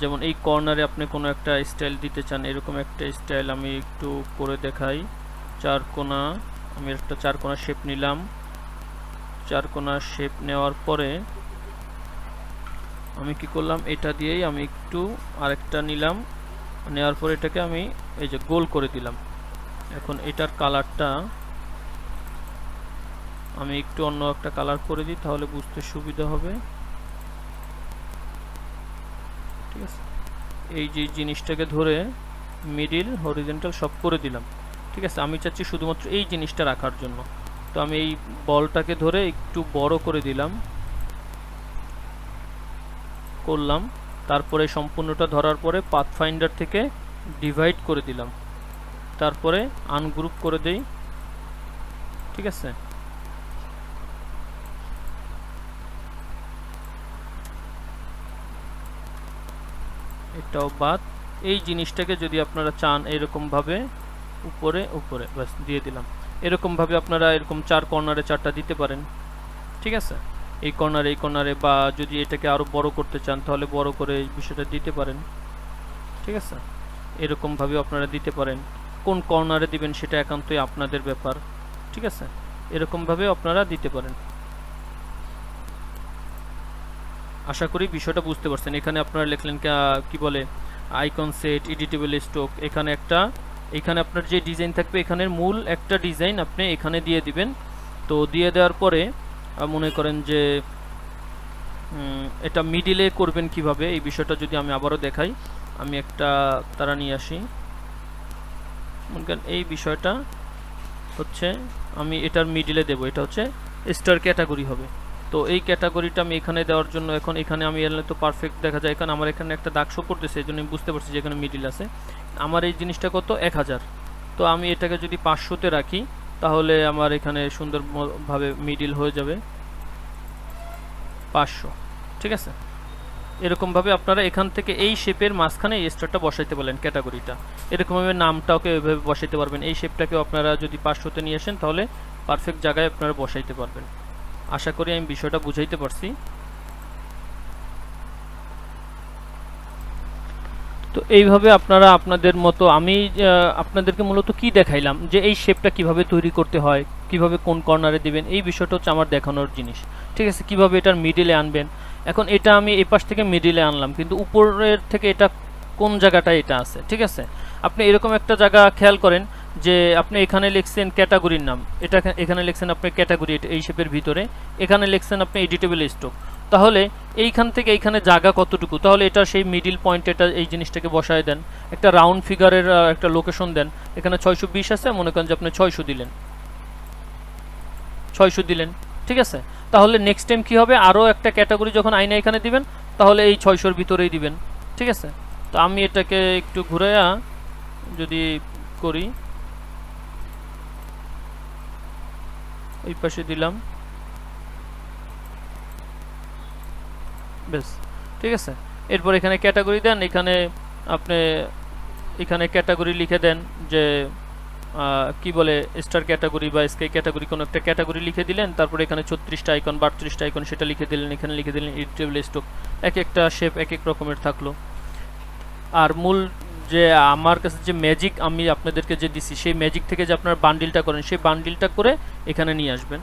যেমন এই কর্নারে আপনি কোনো একটা স্টাইল দিতে চান, এরকম একটা স্টাইল আমি একটু করে দেখাই। চারকোনা, আমি একটা চারকোনা শেপ নিলাম, চারকোনা শেপ নেওয়ার পরে আমি কি করলাম, এটা দিয়েই আমি একটু আরেকটা নিলাম, নেওয়ার পরে এটাকে আমি এই যে গোল করে দিলাম। এখন এটার কালারটা আমি একটু অন্য একটা কালার করে দিই, তাহলে বুঝতে সুবিধা হবে, ঠিক আছে। এই যে জিনিসটাকে ধরে মিডিল হরিজন্টাল সব করে দিলাম, ঠিক আছে। আমি চাচ্ছি শুধুমাত্র এই জিনিসটা রাখার জন্য, তো আমি এই বলটাকে ধরে একটু বড় করে দিলাম, করলাম। তারপরে সম্পূর্ণটা ধরার পরে পাথফাইন্ডার থেকে ডিভাইড করে দিলাম, তারপরে আনগ্রুপ করে দেই, ঠিক আছে। এটাও বাদ। এই জিনিসটাকে যদি আপনারা চান এরকম ভাবে উপরে উপরে বাস দিয়ে দিলাম, এরকম ভাবে আপনারা এরকম 4 কর্নারে 4টা দিতে পারেন, ঠিক আছে। এই কর্নারে, বা যদি এটাকে আরো বড় করতে চান তাহলে বড় করে এই বিষয়টা দিতে পারেন, ঠিক আছে। এরকম ভাবে আপনারা দিতে পারেন, কোন কর্নারে দিবেন সেটা একান্তই আপনাদের ব্যাপার, ঠিক আছে। এরকম ভাবে আপনারা দিতে পারেন। আশা করি বিষয়টা বুঝতে পারছেন। এখানে আপনারা লিখলেন কি বলে আইকন সেট, এডিটেবল স্ট্রোক, এখানে আপনার যে ডিজাইন থাকবে এখানের মূল একটা ডিজাইন আপনি এখানে দিয়ে দিবেন। তো দিয়ে দেওয়ার পরে মনে করেন যে এটা মিডিলে করবেন কিভাবে, এই বিষয়টা যদি আমি আবারও দেখাই, আমি একটা তারা নিয়ে আসি, মনে করেন এই বিষয়টা হচ্ছে আমি এটার মিডিলে দেব, এটা হচ্ছে স্টার ক্যাটাগরি হবে। তো এই ক্যাটাগরিটা আমি এখানে দেওয়ার জন্য এখন এখানে আমি এলে তো পারফেক্ট দেখা যায়, কারণ আমার এখানে একটা দাগ শো করতেছে, এই জন্য আমি বুঝতে পারছি যে এখানে মিডিল আছে। আমার এই জিনিসটা কত 1000, তো আমি এটাকে যদি 500-তে রাখি তাহলে আমার এখানে সুন্দরভাবে মিডিল হয়ে যাবে 500, ঠিক আছে। এরকমভাবে আপনারা এখান থেকে এই শেপের মাঝখানে এই স্টারটা বসাইতে পারলেন, ক্যাটাগরিটা এরকমভাবে নামটাকে এভাবে বসাইতে পারবেন। এই শেপটাকেও আপনারা যদি 500-তে নিয়ে আসেন তাহলে পারফেক্ট জায়গায় আপনারা বসাইতে পারবেন। আশা করি আমি বিষয়টা বুঝাইতে পারছি। তো এইভাবে আপনারা আপনাদের মতো, আমি আপনাদেরকে মূলত কি দেখাইলাম যে এই শেপটা কিভাবে তৈরি করতে হয়, কিভাবে কোন কর্নারে দিবেন, এই বিষয়টা হচ্ছে আমার দেখানোর জিনিস, ঠিক আছে। কিভাবে এটার মিডিলে আনবেন, এখন এটা আমি এই পাশ থেকে মিডিলে আনলাম, কিন্তু উপরের থেকে এটা কোন জায়গাটায় এটা আছে, ঠিক আছে। আপনি এরকম একটা জায়গা খেয়াল করেন যে আপনি এখানে লিখছেন ক্যাটাগরির নাম, এটা এখানে লিখছেন আপনি ক্যাটাগরি এই শেপের ভিতরে, এখানে লিখছেন আপনি এডিটেবল স্ট্রোক, তাহলে এইখান থেকে এইখানে জায়গা কতটুকু, তাহলে এটা সেই মিডিল পয়েন্ট, এটা এই জিনিসটাকে বসায় দেন, একটা রাউন্ড ফিগারের একটা লোকেশন দেন। এখানে 620 আছে, মনে করেন যে আপনি 600 দিলেন, ঠিক আছে। তাহলে নেক্সট টাইম কি হবে, আরও একটা ক্যাটাগরি যখন আইনা এখানে দিবেন তাহলে এই 600-র ভিতরেই দিবেন, ঠিক আছে। তো আমি এটাকে একটু ঘুরাইয়া যদি করি, এই পাশে দিলাম, বেশ, ঠিক আছে। এরপর এখানে ক্যাটাগরি দেন, এখানে আপনি এখানে ক্যাটাগরি লিখে দেন যে কি বলে স্টার ক্যাটাগরি বা স্কাই ক্যাটাগরি, কোনো একটা ক্যাটাগরি লিখে দিলেন। তারপরে এখানে 36টা আইকন 32টা আইকন সেটা লিখে দিলেন, এখানে লিখে দিলেন এডিটেবল স্ট্রোক, এক একটা শেপ এক এক রকমের থাকলো। আর মূল যে আমার কাছে যে ম্যাজিক আমি আপনাদেরকে যে দিছি, সেই ম্যাজিক থেকে যে আপনার বান্ডিলটা করেন, সেই বান্ডিলটা করে এখানে নিয়ে আসবেন,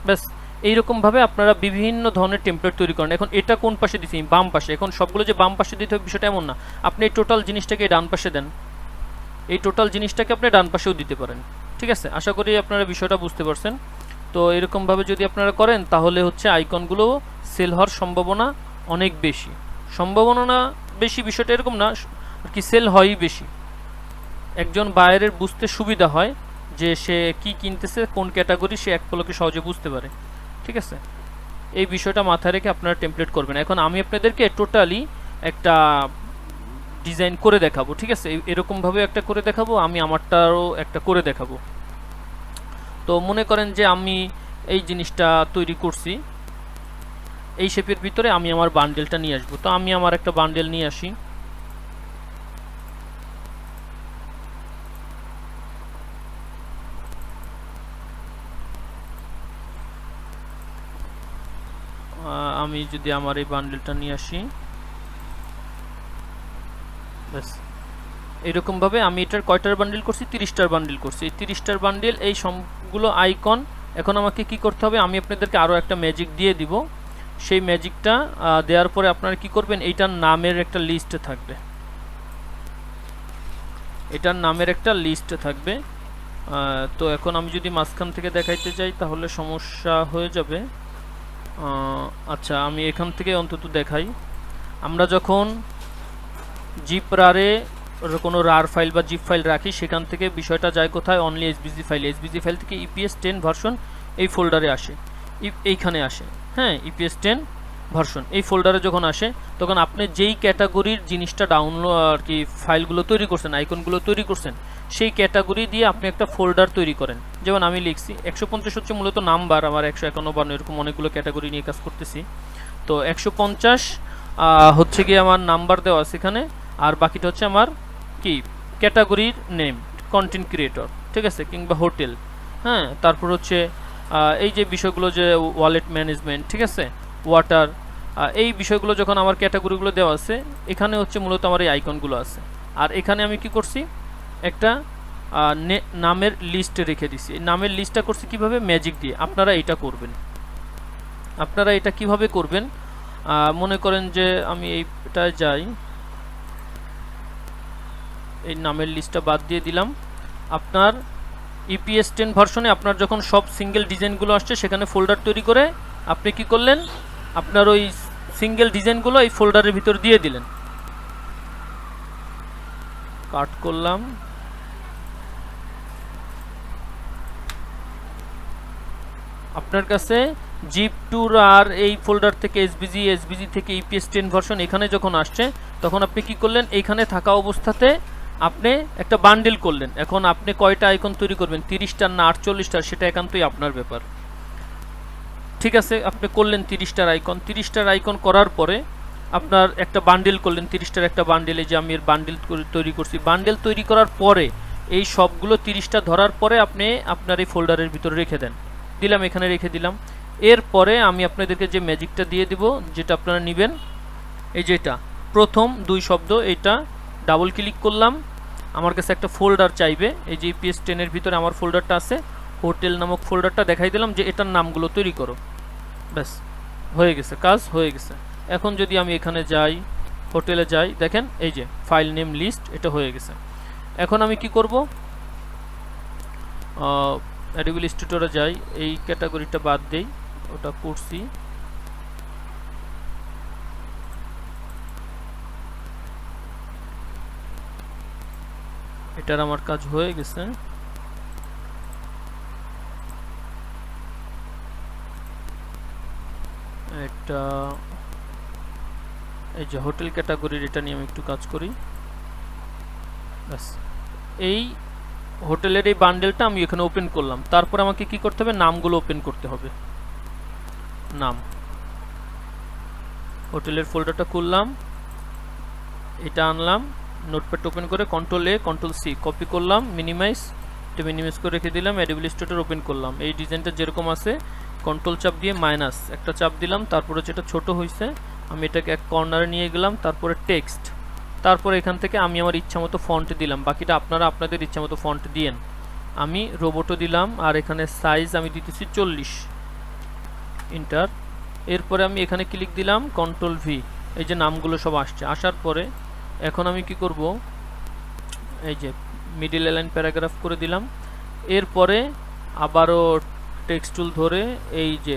ব্যাস। এইরকমভাবে আপনারা বিভিন্ন ধরনের টেমপ্লেট তৈরি করেন। এখন এটা কোন পাশে দিছি, বাম পাশে। এখন সবগুলো যে বাম পাশে দিতে হবে বিষয়টা এমন না, আপনি এই টোটাল জিনিসটাকে ডান পাশে দেন, এই টোটাল জিনিসটাকে আপনি ডান পাশেও দিতে পারেন। ঠিক আছে, আশা করি আপনারা বিষয়টা বুঝতে পারছেন। তো এরকমভাবে যদি আপনারা করেন তাহলে হচ্ছে আইকনগুলো সেল হওয়ার সম্ভাবনা অনেক বেশি। সম্ভাবনা না বেশি বিষয়টা এরকম না, আর কি সেল হয়ই বেশি। একজন বায়ারের বুঝতে সুবিধা হয় যে সে কি কিনতেছে, কোন ক্যাটাগরি, সে এক পলকে সহজে বুঝতে পারে। ঠিক আছে, এই বিষয়টা মাথায় রেখে আপনারা টেমপ্লেট করবেন। এখন আমি আপনাদেরকে টোটালি একটা ডিজাইন করে দেখাবো। ঠিক আছে, এরকমভাবে একটা করে দেখাবো, আমি আমারটারও একটা করে দেখাবো। তো মনে করেন যে আমি এই জিনিসটা তৈরি করছি, এই শেপের ভিতরে আমি আমার বান্ডেলটা নিয়ে আসবো। তো আমি আমার একটা বান্ডেল নিয়ে আসি। আমি যদি আমার এই বান্ডেলটা নিয়ে আসি, ব্যাস এরকমভাবে আমি এটার কয়টার বান্ডেল করছি, 30টার বান্ডেল করছি। এই 30টার বান্ডেল, এই সবগুলো আইকন। এখন আমাকে কি করতে হবে, আমি আপনাদেরকে আরও একটা ম্যাজিক দিয়ে দিব। সেই ম্যাজিকটা দেওয়ার পরে আপনারা কি করবেন, এইটার নামের একটা লিস্ট থাকবে, এটার নামের একটা লিস্ট থাকবে। তো এখন আমি যদি মাঝখান থেকে দেখাইতে চাই তাহলে সমস্যা হয়ে যাবে। আচ্ছা, আমি এখান থেকে অন্তত দেখাই। আমরা যখন জিপ রারে কোনো রার ফাইল বা জিপ ফাইল রাখি, সেখান থেকে বিষয়টা যায় কোথায়, only SBG file. SBG file থেকে ইপিএস 10 ভার্সন এই ফোল্ডারে আসে, এইখানে আসে। হ্যাঁ, ইপিএস 10 ভার্সন এই ফোল্ডারে যখন আসে, তখন আপনি যেই ক্যাটাগরির জিনিসটা ডাউনলোড আর কি ফাইলগুলো তৈরি করছেন, আইকনগুলো তৈরি করছেন, সেই ক্যাটাগরি দিয়ে আপনি একটা ফোল্ডার তৈরি করেন। যেমন আমি লিখছি 150 হচ্ছে মূলত নাম্বার, আমার 151 এরকম অনেকগুলো ক্যাটাগরি নিয়ে কাজ করতেছি। তো 150 হচ্ছে গিয়ে আমার নাম্বার দেওয়া আছে এখানে, আর বাকিটা হচ্ছে আমার কি ক্যাটাগরির নেম, কন্টেন্ট ক্রিয়েটর। ঠিক আছে, কিংবা হোটেল। হ্যাঁ, তারপর হচ্ছে এই যে বিষয়গুলো, যে ওয়ালেট ম্যানেজমেন্ট, ঠিক আছে, ওয়াটার, এই বিষয়গুলো যখন আমার ক্যাটাগরিগুলো দেওয়া আছে, এখানে হচ্ছে মূলত আমার এই আইকনগুলো আছে। আর এখানে আমি কি করছি, একটা নামের লিস্ট রেখে দিছি। এই নামের লিস্টটা করছি কিভাবে, ম্যাজিক দিয়ে। আপনারা এটা করবেন। আপনারা এটা কিভাবে করবেন, মনে করেন যে আমি এইটায় যাই, এই নামের লিস্টটা বাদ দিয়ে দিলাম। আপনার ইপিএস 10 ভার্সনে আপনার যখন সব সিঙ্গেল ডিজাইনগুলো আসছে, সেখানে ফোল্ডার তৈরি করে আপনি কি করলেন, আপনার ওই সিঙ্গেল ডিজাইনগুলো এই ফোল্ডারের ভিতর দিয়ে দিলেন। কাট করলাম, আপনার কাছে জিপ টুর আর এই ফোল্ডার থেকে এসবিজি থেকে ইপিএস 10 ভার্সন এখানে যখন আসছে, তখন আপনি কি করলেন, এইখানে থাকা অবস্থাতে আপনি একটা বান্ডেল করলেন। এখন আপনি কয়টা আইকন তৈরি করবেন, 30টার না 48টার, সেটা একান্তই আপনার ব্যাপার। ঠিক আছে, আপনি করলেন 30টার আইকন। 30টার আইকন করার পরে আপনার একটা বান্ডেল করলেন, 30টার একটা বান্ডেলে, যে আমি এর বান্ডেল তৈরি করছি। বান্ডেল তৈরি করার পরে এই সবগুলো 30টা ধরার পরে আপনি আপনার এই ফোল্ডারের ভিতরে রেখে দেন। দিলাম, এখানে রেখে দিলাম। এরপরে আমি আপনাদেরকে যে ম্যাজিকটা দিয়ে দিব, যেটা আপনারা নেবেন, এই যেটা প্রথম 2 শব্দ, এটা ডাবল ক্লিক করলাম। আমার কাছে একটা ফোল্ডার চাইবে, এই যে ইপিএস 10 এর ভিতরে আমার ফোল্ডারটা আছে, হোটেল নামক ফোল্ডারটা দেখাই দিলাম যে এটার নামগুলো তৈরি করো। ব্যাস, হয়ে গেছে, কাজ হয়ে গেছে। এখন যদি আমি এখানে যাই, হোটেলে যাই, দেখেন এই যে ফাইল নেম লিস্ট, এটা হয়ে গেছে। এখন আমি কি করব, অ্যাডোবি ইলাস্ট্রেটরে যাই, এই ক্যাটাগরিটা বাদ দেই, ওটা করছি। এটার আমার কাজ হয়ে গেছে। এটা এই যে হোটেল ক্যাটাগরির, এটা নিয়ে আমি একটু কাজ করি। ব্যাস, এই হোটেলের এই বান্ডেলটা আমি এখানে ওপেন করলাম। তারপর আমাকে কি করতে হবে, নামগুলো ওপেন করতে হবে। নাম, হোটেলের ফোল্ডারটা খুললাম, এটা আনলাম, নোটপ্যাড ওপেন করে কন্ট্রোল-A কন্ট্রোল-C কপি করলাম, মিনিমাইজ, এটা মিনিমাইজ করে রেখে দিলাম। অ্যাডোবি ইলাস্ট্রেটর ওপেন করলাম, এই ডিজাইনটা যেরকম আছে কন্ট্রোল চাপ দিয়ে মাইনাস একটা চাপ দিলাম, তারপরে যেটা ছোট হয়েছে আমি এটাকে এক কর্নারে নিয়ে গেলাম, তারপরে টেক্সট, তারপরে এখান থেকে আমি আমার ইচ্ছামতো ফন্ট দিলাম। বাকিটা আপনারা আপনাদের ইচ্ছামতো ফন্ট দিয়েন। আমি রোবটও দিলাম, আর এখানে সাইজ আমি দিতেছি 40, ইন্টার। এরপরে আমি এখানে ক্লিক দিলাম, কন্ট্রোল-V, এই যে নামগুলো সব আসছে। আসার পরে এখন আমি কি করব, এই যে মিডিল অ্যালাইন প্যারাগ্রাফ করে দিলাম। এরপরে আবারও টেক্সট টুল ধরে এই যে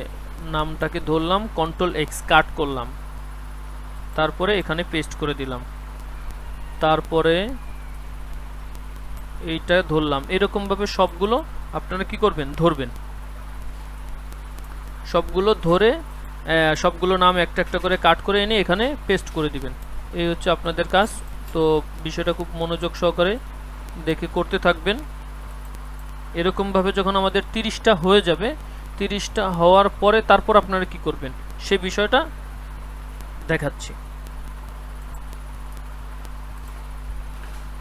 নামটাকে ধরলাম, কন্ট্রোল এক্স কাট করলাম, তারপরে এখানে পেস্ট করে দিলাম, তারপরে এইটা ধরলাম। এরকমভাবে সবগুলো আপনারা কি করবেন, ধরবেন, সবগুলো ধরে সবগুলো নাম একটা একটা করে কাট করে এনে এখানে পেস্ট করে দিবেন। এই হচ্ছে আপনাদের কাজ। তো বিষয়টা খুব মনোযোগ সহকারে দেখে করতে থাকবেন। এরকমভাবে যখন আমাদের 30টা হয়ে যাবে, 30টা হওয়ার পরে তারপর আপনারা কি করবেন সে বিষয়টা দেখাচ্ছি।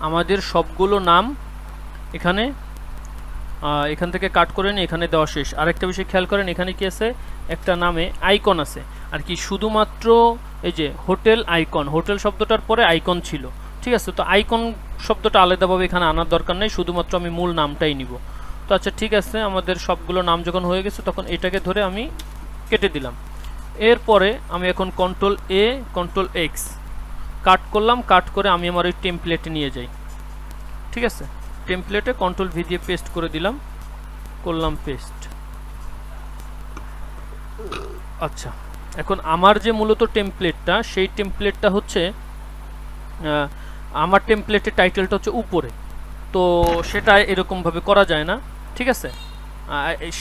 আমাদের সবগুলো নাম এখানে এখান থেকে কাট করে নিয়ে এখানে দেওয়া শেষ। আরেকটা বিষয় খেয়াল করেন, এখানে কি আছে, একটা নামে আইকন আছে আর কি, শুধুমাত্র এই যে হোটেল আইকন, হোটেল শব্দটার পরে আইকন ছিল, ঠিক আছে। তো আইকন শব্দটা আলাদাভাবে এখানে আনার দরকার নেই, শুধুমাত্র আমি মূল নামটাই নিব। তো আচ্ছা ঠিক আছে, আমাদের সবগুলো নাম যখন হয়ে গেছে তখন এটাকে ধরে আমি কেটে দিলাম। এরপরে আমি এখন কন্ট্রোল এ কন্ট্রোল এক্স কাট করলাম, কাট করে আমি আমার ওই টেমপ্লেটে নিয়ে যাই, ঠিক আছে। টেমপ্লেটে কন্ট্রোল ভি দিয়ে পেস্ট করে দিলাম, করলাম পেস্ট। আচ্ছা, এখন আমার যে মূলত টেমপ্লেটটা, সেই টেমপ্লেটটা হচ্ছে আমার টেমপ্লেটের টাইটেলটা হচ্ছে উপরে, তো সেটা এরকমভাবে করা যায় না, ঠিক আছে।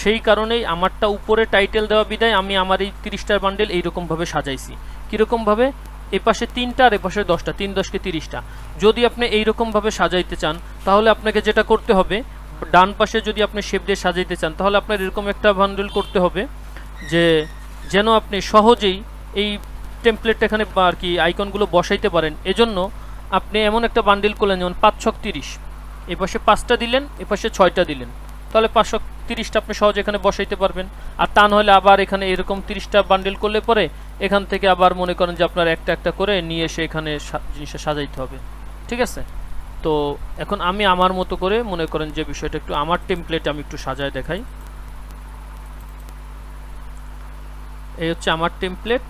সেই কারণেই আমারটা উপরে টাইটেল দেওয়া বিদায় আমি আমার এই 30টার বান্ডেল এইরকমভাবে সাজাইছি। কীরকমভাবে, এপাশে 3টা আর এপাশে 10টা, 3 10 কে 30টা। যদি আপনি এইরকমভাবে সাজাইতে চান তাহলে আপনাকে যেটা করতে হবে, ডান পাশে যদি আপনি শেপ দিয়ে সাজাইতে চান তাহলে আপনার এরকম একটা বান্ডেল করতে হবে যে যেন আপনি সহজেই এই টেমপ্লেটটা এখানে আর কি আইকনগুলো বসাইতে পারেন। এজন্য আপনি এমন একটা বান্ডেল করলেন, যেমন 5 ছক 30, এপাশে 5টা দিলেন, এপাশে 6টা দিলেন, তাহলে 5 ছক 30টা আপনি সহজে এখানে বসাইতে পারবেন। আর তা নাহলে আবার এখানে এরকম 30টা বান্ডেল করলে পরে এখান থেকে আবার মনে করেন যে আপনার একটা একটা করে নিয়ে এসে এখানে জিনিসটা সাজাইতে হবে, ঠিক আছে। তো এখন আমি আমার মতো করে মনে করেন যে বিষয়টা একটু আমার টেমপ্লেট আমি একটু সাজায় দেখাই। এই হচ্ছে আমার টেমপ্লেট।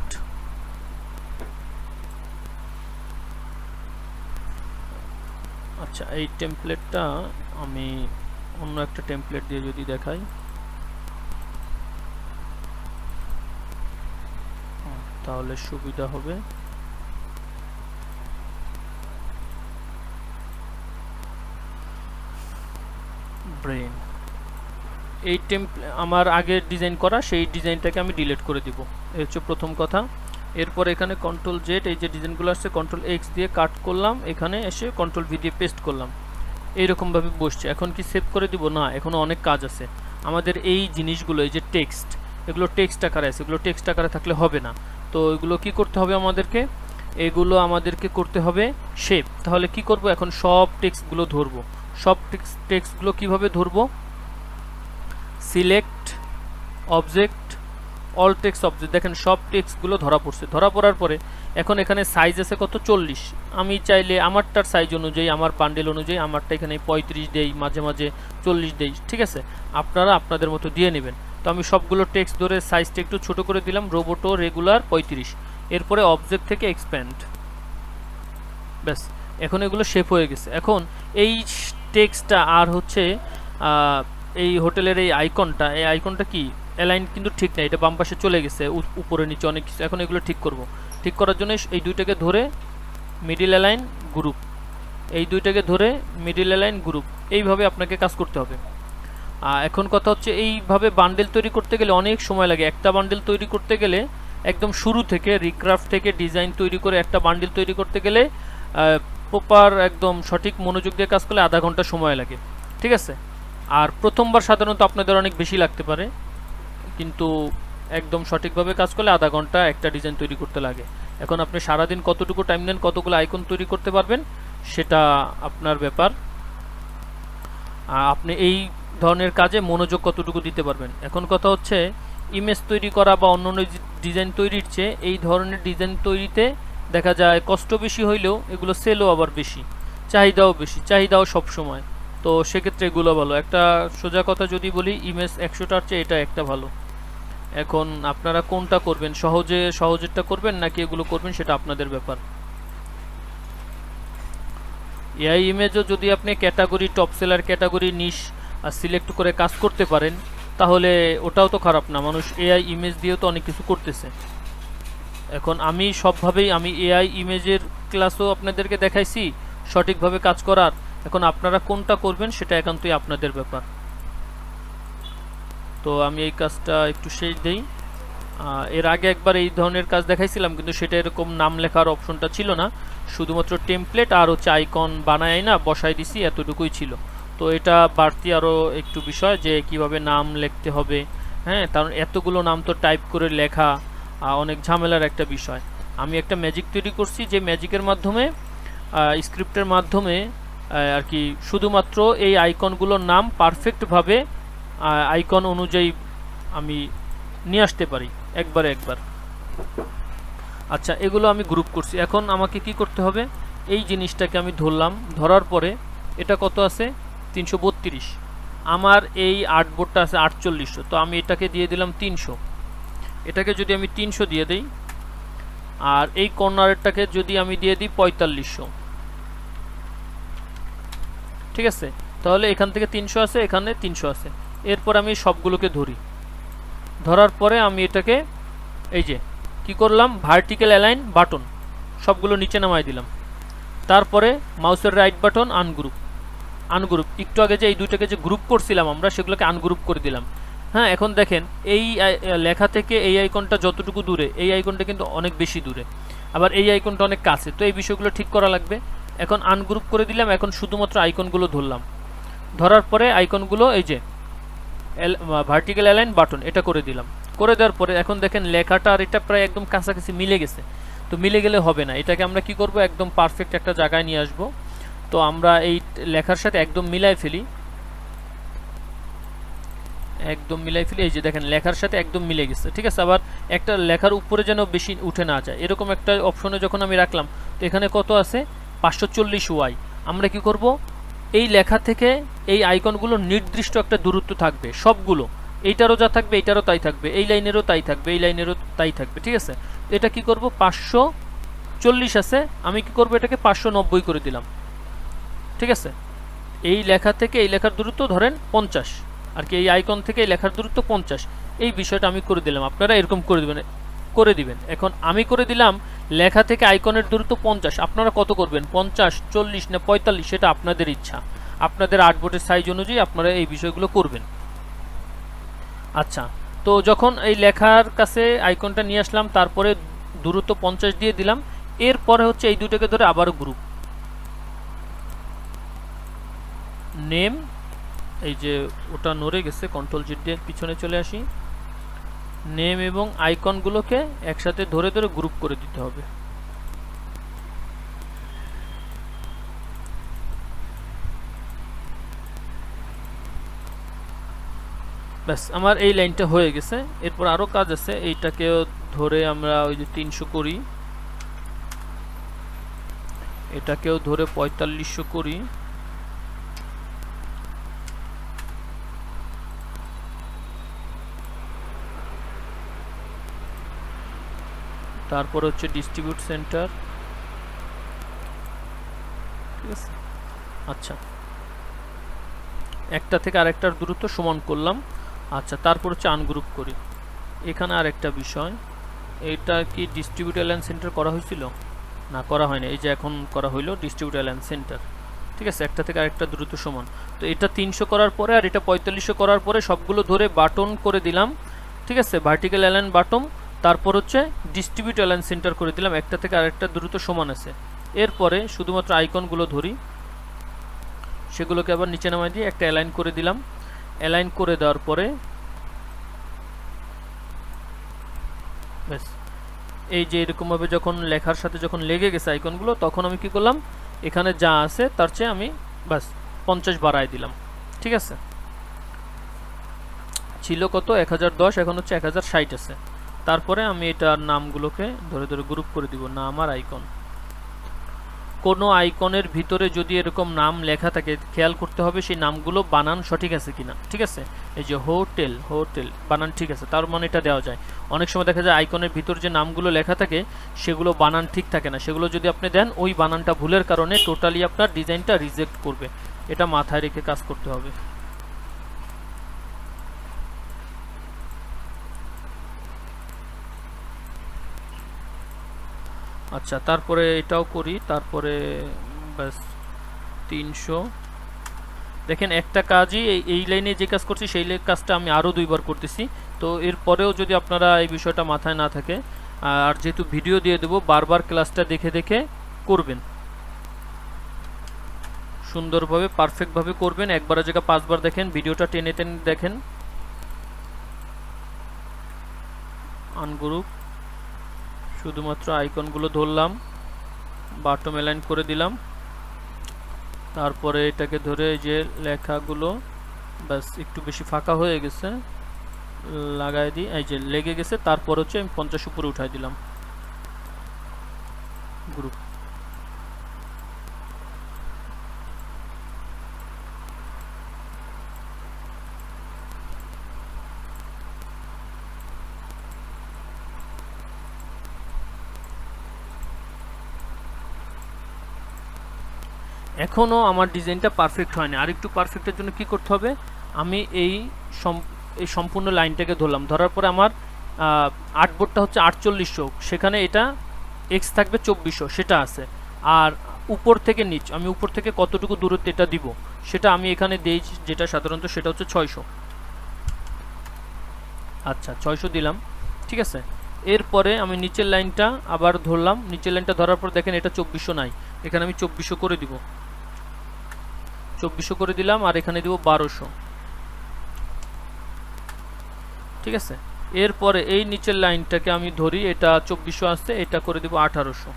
আচ্ছা, এই টেমপ্লেটটা আমি অন্য একটা টেমপ্লেট দিয়ে যদি দেখাই তাহলে সুবিধা হবে। ব্রেন, এই আমার আগে ডিজাইন করা সেই ডিজাইনটাকে আমি ডিলিট করে দিব, এই হচ্ছে প্রথম কথা। এরপর এখানে কন্ট্রোল জেড, এই যে ডিজাইনগুলো আসছে কন্ট্রোল এক্স দিয়ে কাট করলাম, এখানে এসে কন্ট্রোল ভি দিয়ে পেস্ট করলাম, এইরকমভাবে বসছে। এখন কি সেভ করে দিব? না, এখনও অনেক কাজ আছে আমাদের। এই জিনিসগুলো, এই যে টেক্সট, এগুলো টেক্সট আকারে আছে, এগুলো টেক্সট আকারে থাকলে হবে না। তো এগুলো কি করতে হবে আমাদেরকে, এগুলো আমাদেরকে করতে হবে শেপ। তাহলে কি করব, এখন সব টেক্সটগুলো ধরবো। সব টেক্সটগুলো কিভাবে ধরবো, select object, all text object, দেখেন সব টেক্সটগুলো ধরা পড়ছে। ধরা পড়ার পরে এখন এখানে সাইজ আছে কত, 40। আমি চাইলে আমারটার সাইজ অনুযায়ী, আমার বান্ডেল অনুযায়ী আমারটা এখানে 35 দেই, মাঝে মাঝে 40 দেই, ঠিক আছে। আপনারা আপনাদের মতো দিয়ে নেবেন। তো আমি সবগুলো টেক্সট ধরে সাইজটা একটু ছোট করে দিলাম, রোবোটো রেগুলার 35। এরপরে অবজেক্ট থেকে এক্সপ্যান্ড, ব্যাস, এখন এগুলো শেপ হয়ে গেছে। এখন এই টেক্সটটা আর হচ্ছে এই হোটেলের এই আইকনটা, এই আইকনটা কি অ্যালাইন কিন্তু ঠিক নাই, এটা বাম পাশে চলে গেছে, উপরে নিচে অনেক কিছু। এখন এগুলো ঠিক করব। ঠিক করার জন্য এই দুইটাকে ধরে মিডিল অ্যালাইন গ্রুপ, এই দুইটাকে ধরে মিডিল অ্যালাইন গ্রুপ, এইভাবে আপনাকে কাজ করতে হবে। এখন কথা হচ্ছে, এইভাবে বান্ডেল তৈরি করতে গেলে অনেক সময় লাগে। একটা বান্ডেল তৈরি করতে গেলে একদম শুরু থেকে রিক্রাফট থেকে ডিজাইন তৈরি করে একটা বান্ডেল তৈরি করতে গেলে প্রপার একদম সঠিক মনোযোগ দিয়ে কাজ করলে আধা ঘন্টা সময় লাগে, ঠিক আছে। আর প্রথমবার সাধারণত আপনাদের অনেক বেশি লাগতে পারে, কিন্তু একদম সঠিকভাবে কাজ করলে আধা ঘন্টা একটা ডিজাইন তৈরি করতে লাগে। এখন আপনি সারাদিন কতটুকু টাইম নেন, কতগুলো আইকন তৈরি করতে পারবেন, সেটা আপনার ব্যাপার। আপনি এই ধরনের কাজে মনোযোগ কতটুকু দিতে পারবেন। এখন কথা হচ্ছে, ইমেজ তৈরি করা বা অন্যান্য ডিজাইন তৈরির চেয়ে এই ধরনের ডিজাইন তৈরিতে দেখা যায় কষ্ট বেশি হইলেও এগুলো সেলও আবার বেশি, চাহিদাও বেশি, চাহিদাও সব সময়। তো সেক্ষেত্রে এগুলো ভালো। একটা সোজা কথা যদি বলি, ইমেজ 100টার চেয়ে এটা একটা ভালো। এখন আপনারা কোনটা করবেন, সহজেরটা করবেন নাকি এগুলো করবেন, সেটা আপনাদের ব্যাপার। এআই ইমেজও যদি আপনি ক্যাটাগরি, টপ সেলার ক্যাটাগরি, নিশ সিলেক্ট করে কাজ করতে পারেন, তাহলে ওটাও তো খারাপ না। মানুষ এআই ইমেজ দিয়েও তো অনেক কিছু করতেছে। এখন আমি সবভাবেই আমি এআই ইমেজের ক্লাসও আপনাদেরকে দেখাইছি সঠিকভাবে কাজ করার। এখন আপনারা কোনটা করবেন সেটা একান্তই আপনাদের ব্যাপার। তো আমি এই কাজটা একটু শেষ দেই। এর আগে একবার এই ধরনের কাজ দেখাইছিলাম, কিন্তু সেটা এরকম নাম লেখার অপশনটা ছিল না, শুধুমাত্র টেমপ্লেট আর হচ্ছে আইকন বানাই না বসাই দিছি, এতটুকুই ছিল। তো এটা বাড়তি আরও একটু বিষয় যে কিভাবে নাম লিখতে হবে, হ্যাঁ, কারণ এতগুলো নাম তো টাইপ করে লেখা অনেক ঝামেলার একটা বিষয়। আমি একটা ম্যাজিক তৈরি করছি, যে ম্যাজিকের মাধ্যমে স্ক্রিপ্টের মাধ্যমে আর কি শুধুমাত্র এই আইকনগুলোর নাম পারফেক্টভাবে আইকন অনুযায়ী আমি নিয়ে আসতে পারি একবার। আচ্ছা, এগুলো আমি গ্রুপ করছি। এখন আমাকে কি করতে হবে, এই জিনিসটাকে আমি ধরলাম, ধরার পরে এটা কত আছে 332, আমার এই আর্টবোর্ডটা আছে 4800, তো আমি এটাকে দিয়ে দিলাম 300। এটাকে যদি আমি 300 দিয়ে দিই, আর এই কর্নারেরটাকে যদি আমি দিয়ে দিই 4500, ঠিক আছে, তাহলে এখান থেকে 300 আছে, এখানে 300 আছে। এরপর আমি সবগুলোকে ধরি, ধরার পরে আমি এটাকে এই যে কি করলাম, ভার্টিক্যাল অ্যালাইন বাটন সবগুলো নিচে নামাই দিলাম। তারপরে মাউসের রাইট বাটন আনগ্রুপ, একটু আগে যে এই দুইটাকে যে গ্রুপ করছিলাম আমরা, সেগুলোকে আনগ্রুপ করে দিলাম। হ্যাঁ, এখন দেখেন এই লেখা থেকে এই আইকনটা যতটুকু দূরে, এই আইকনটা কিন্তু অনেক বেশি দূরে, আবার এই আইকনটা অনেক কাছে। তো এই বিষয়গুলো ঠিক করা লাগবে। এখন আনগ্রুপ করে দিলাম, এখন শুধুমাত্র আইকনগুলো ধরলাম, ধরার পরে আইকনগুলো এই যে ভার্টিক্যাল অ্যালাইন বাটন এটা করে দিলাম। করে দেওয়ার পরে এখন দেখেন লেখাটা আর এটা প্রায় একদম কাছাকাছি মিলে গেছে। তো মিলে গেলে হবে না, এটাকে আমরা কি করব, একদম পারফেক্ট একটা জায়গায় নিয়ে আসব। তো আমরা এই লেখার সাথে একদম মিলাই ফেলি, এই যে দেখেন লেখার সাথে একদম মিলে গেছে, ঠিক আছে। আবার একটা লেখার উপরে যেন বেশি উঠে না যায়, এরকম একটা অপশনে যখন আমি রাখলাম, তো এখানে কত আছে 540 ওয়াই। আমরা কি করব, এই লেখা থেকে এই আইকনগুলো নির্দিষ্ট একটা দূরত্ব থাকবে সবগুলো, এইটারও যা থাকবে এইটারও তাই থাকবে, এই লাইনেরও তাই থাকবে, এই লাইনেরও তাই থাকবে, ঠিক আছে। এটা কি করব, 540 আছে, আমি কি করব, এটাকে 590 করে দিলাম, ঠিক আছে। এই লেখা থেকে এই লেখার দূরত্ব ধরেন 50 আর কি, এই আইকন থেকে এই লেখার দূরত্ব 50, এই বিষয়টা আমি করে দিলাম। আপনারা এরকম করে দিবেন। এখন আমি করে দিলাম লেখা থেকে আইকনের দূরত্ব 50, আপনারা কত করবেন, 50, 40 না 45, সেটা আপনাদের ইচ্ছা, আপনাদের আর্টবোর্ডের সাইজ অনুযায়ী আপনারা এই বিষয়গুলো করবেন। আচ্ছা, তো যখন এই লেখার কাছে আইকনটা নিয়ে আসলাম, তারপরে দূরত্ব 50 দিয়ে দিলাম। এরপরে হচ্ছে এই দুটোকে ধরে আবারও গ্রুপ, নেম, এই যে ওটা নড়ে গেছে, কন্ট্রোল জি দিয়ে পিছনে চলে আসি, নেম এবং আইকনগুলোকে একসাথে ধরে ধরে গ্রুপ করে দিতে হবে। ব্যাস, আমার এই লাইনটা হয়ে গেছে। এরপর আরো কাজ আছে, এইটাকেও ধরে আমরা ওই যে 300 করি, এটাকেও ধরে 4500 করি, তারপর হচ্ছে ডিস্ট্রিবিউট সেন্টার, ঠিক আছে। আচ্ছা, একটা থেকে আরেকটার দূরত্ব সমান করলাম। আচ্ছা, তারপর হচ্ছে আনগ্রুপ করি। এখানে আরেকটা বিষয়, এটা কি ডিস্ট্রিবিউট অ্যালাইন সেন্টার করা হয়েছিল, না করা হয়নি, এই যে এখন করা হইলো ডিস্ট্রিবিউট অ্যালাইন সেন্টার, ঠিক আছে। একটা থেকে আরেকটা দূরত্ব সমান, তো এটা 300 করার পরে আর এটা 4500 করার পরে সবগুলো ধরে বাটন করে দিলাম, ঠিক আছে, ভার্টিক্যাল অ্যালাইন বাটন। তারপর হচ্ছে ডিস্ট্রিবিউট অ্যালাইন সেন্টার করে দিলাম, একটা থেকে আরেকটা দূরত্ব সমান আছে। এরপরে শুধুমাত্র আইকনগুলো ধরি, সেগুলোকে আবার নিচে নামাই দিয়ে একটা অ্যালাইন করে দিলাম। অ্যালাইন করে দেওয়ার পরে ব্যাস, এই যে এরকমভাবে যখন লেখার সাথে যখন লেগে গেছে আইকনগুলো, তখন আমি কি করলাম, এখানে যা আছে তার চেয়ে আমি বাস 50 বাড়াই দিলাম, ঠিক আছে। ছিল কত 1010, এখন হচ্ছে 1060 আছে। তারপরে আমি এটার নামগুলোকে ধরে ধরে গ্রুপ করে দিব, নাম আর আইকন। কোনো আইকনের ভিতরে যদি এরকম নাম লেখা থাকে, খেয়াল করতে হবে সেই নামগুলো বানান সঠিক আছে কিনা, ঠিক আছে। এই যে হোটেল, হোটেল বানান ঠিক আছে, তার মানে এটা দেওয়া যায়। অনেক সময় দেখা যায় আইকনের ভিতর যে নামগুলো লেখা থাকে সেগুলো বানান ঠিক থাকে না, সেগুলো যদি আপনি দেন ওই বানানটা ভুলের কারণে টোটালি আপনার ডিজাইনটা রিজেক্ট করবে। এটা মাথায় রেখে কাজ করতে হবে। আচ্ছা, তারপরে এটাও করি, তারপরে ব্যাস 300। দেখেন একটা কাজই এই লাইনে যে কাজ করছি সেই কাজটা আমি আরও 2বার করতেছি। তো এরপরেও যদি আপনারা এই বিষয়টা মাথায় না থাকে, আর যেহেতু ভিডিও দিয়ে দেবো, বারবার ক্লাসটা দেখে দেখে করবেন, সুন্দরভাবে পারফেক্টভাবে করবেন। একবারের জায়গা 5বার দেখেন, ভিডিওটা টেনে টেনে দেখেন। আনগ্রুপ, শুধুমাত্র আইকনগুলো ধরলাম, বাটম অ্যালাইন করে দিলাম, তারপরে এটাকে ধরে যে লেখাগুলো ব্যাস একটু বেশি ফাঁকা হয়ে গেছে লাগাই দিই, এই যে লেগে গেছে, তারপর হচ্ছে আমি 50 উপরে উঠাই দিলাম গ্রুপ। এখনও আমার ডিজাইনটা পারফেক্ট হয়নি, আর একটু পারফেক্টের জন্য কি করতে হবে, আমি এই সম্পূর্ণ লাইনটাকে ধরলাম, ধরার পরে আমার আর্টবোর্ডটা হচ্ছে 4800, সেখানে এটা এক্স থাকবে 2400, সেটা আছে। আর উপর থেকে নিচ, আমি উপর থেকে কতটুকু দূরত্বে এটা দিব সেটা আমি এখানে দেই, যেটা সাধারণত সেটা হচ্ছে 600। আচ্ছা 600 দিলাম, ঠিক আছে। এরপরে আমি নিচের লাইনটা আবার ধরলাম, নিচের লাইনটা ধরার পর দেখেন এটা 2400 নাই, এখানে আমি 2400 করে দিব, 2400 করে দিলাম, আর এখানে দিব 1200, ঠিক আছে। এরপরে এই নিচের লাইনটাকে আমি ধরি, এটা 2400 আসছে, এটা করে দিব 1800,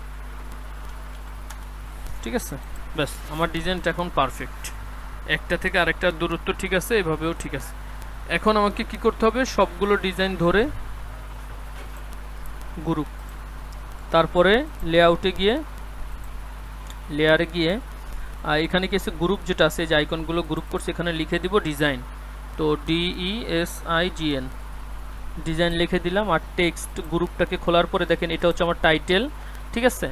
ঠিক আছে। ব্যাস আমার ডিজাইনটা এখন পারফেক্ট, একটা থেকে আরেকটার দূরত্ব ঠিক আছে, এভাবেও ঠিক আছে। এখন আমাকে কি করতে হবে, সবগুলো ডিজাইন ধরে গ্রুপ, তারপরে লেআউটে গিয়ে, লেয়ারে গিয়ে এখানে কিছু গ্রুপ যেটা আছে, যে আইকনগুলো গ্রুপ করছে, এখানে লিখে দিব ডিজাইন, তো DESIGN ডিজাইন লিখে দিলাম। আর টেক্সট গ্রুপটাকে খোলার পরে দেখেন এটা হচ্ছে আমার টাইটেল, ঠিক আছে।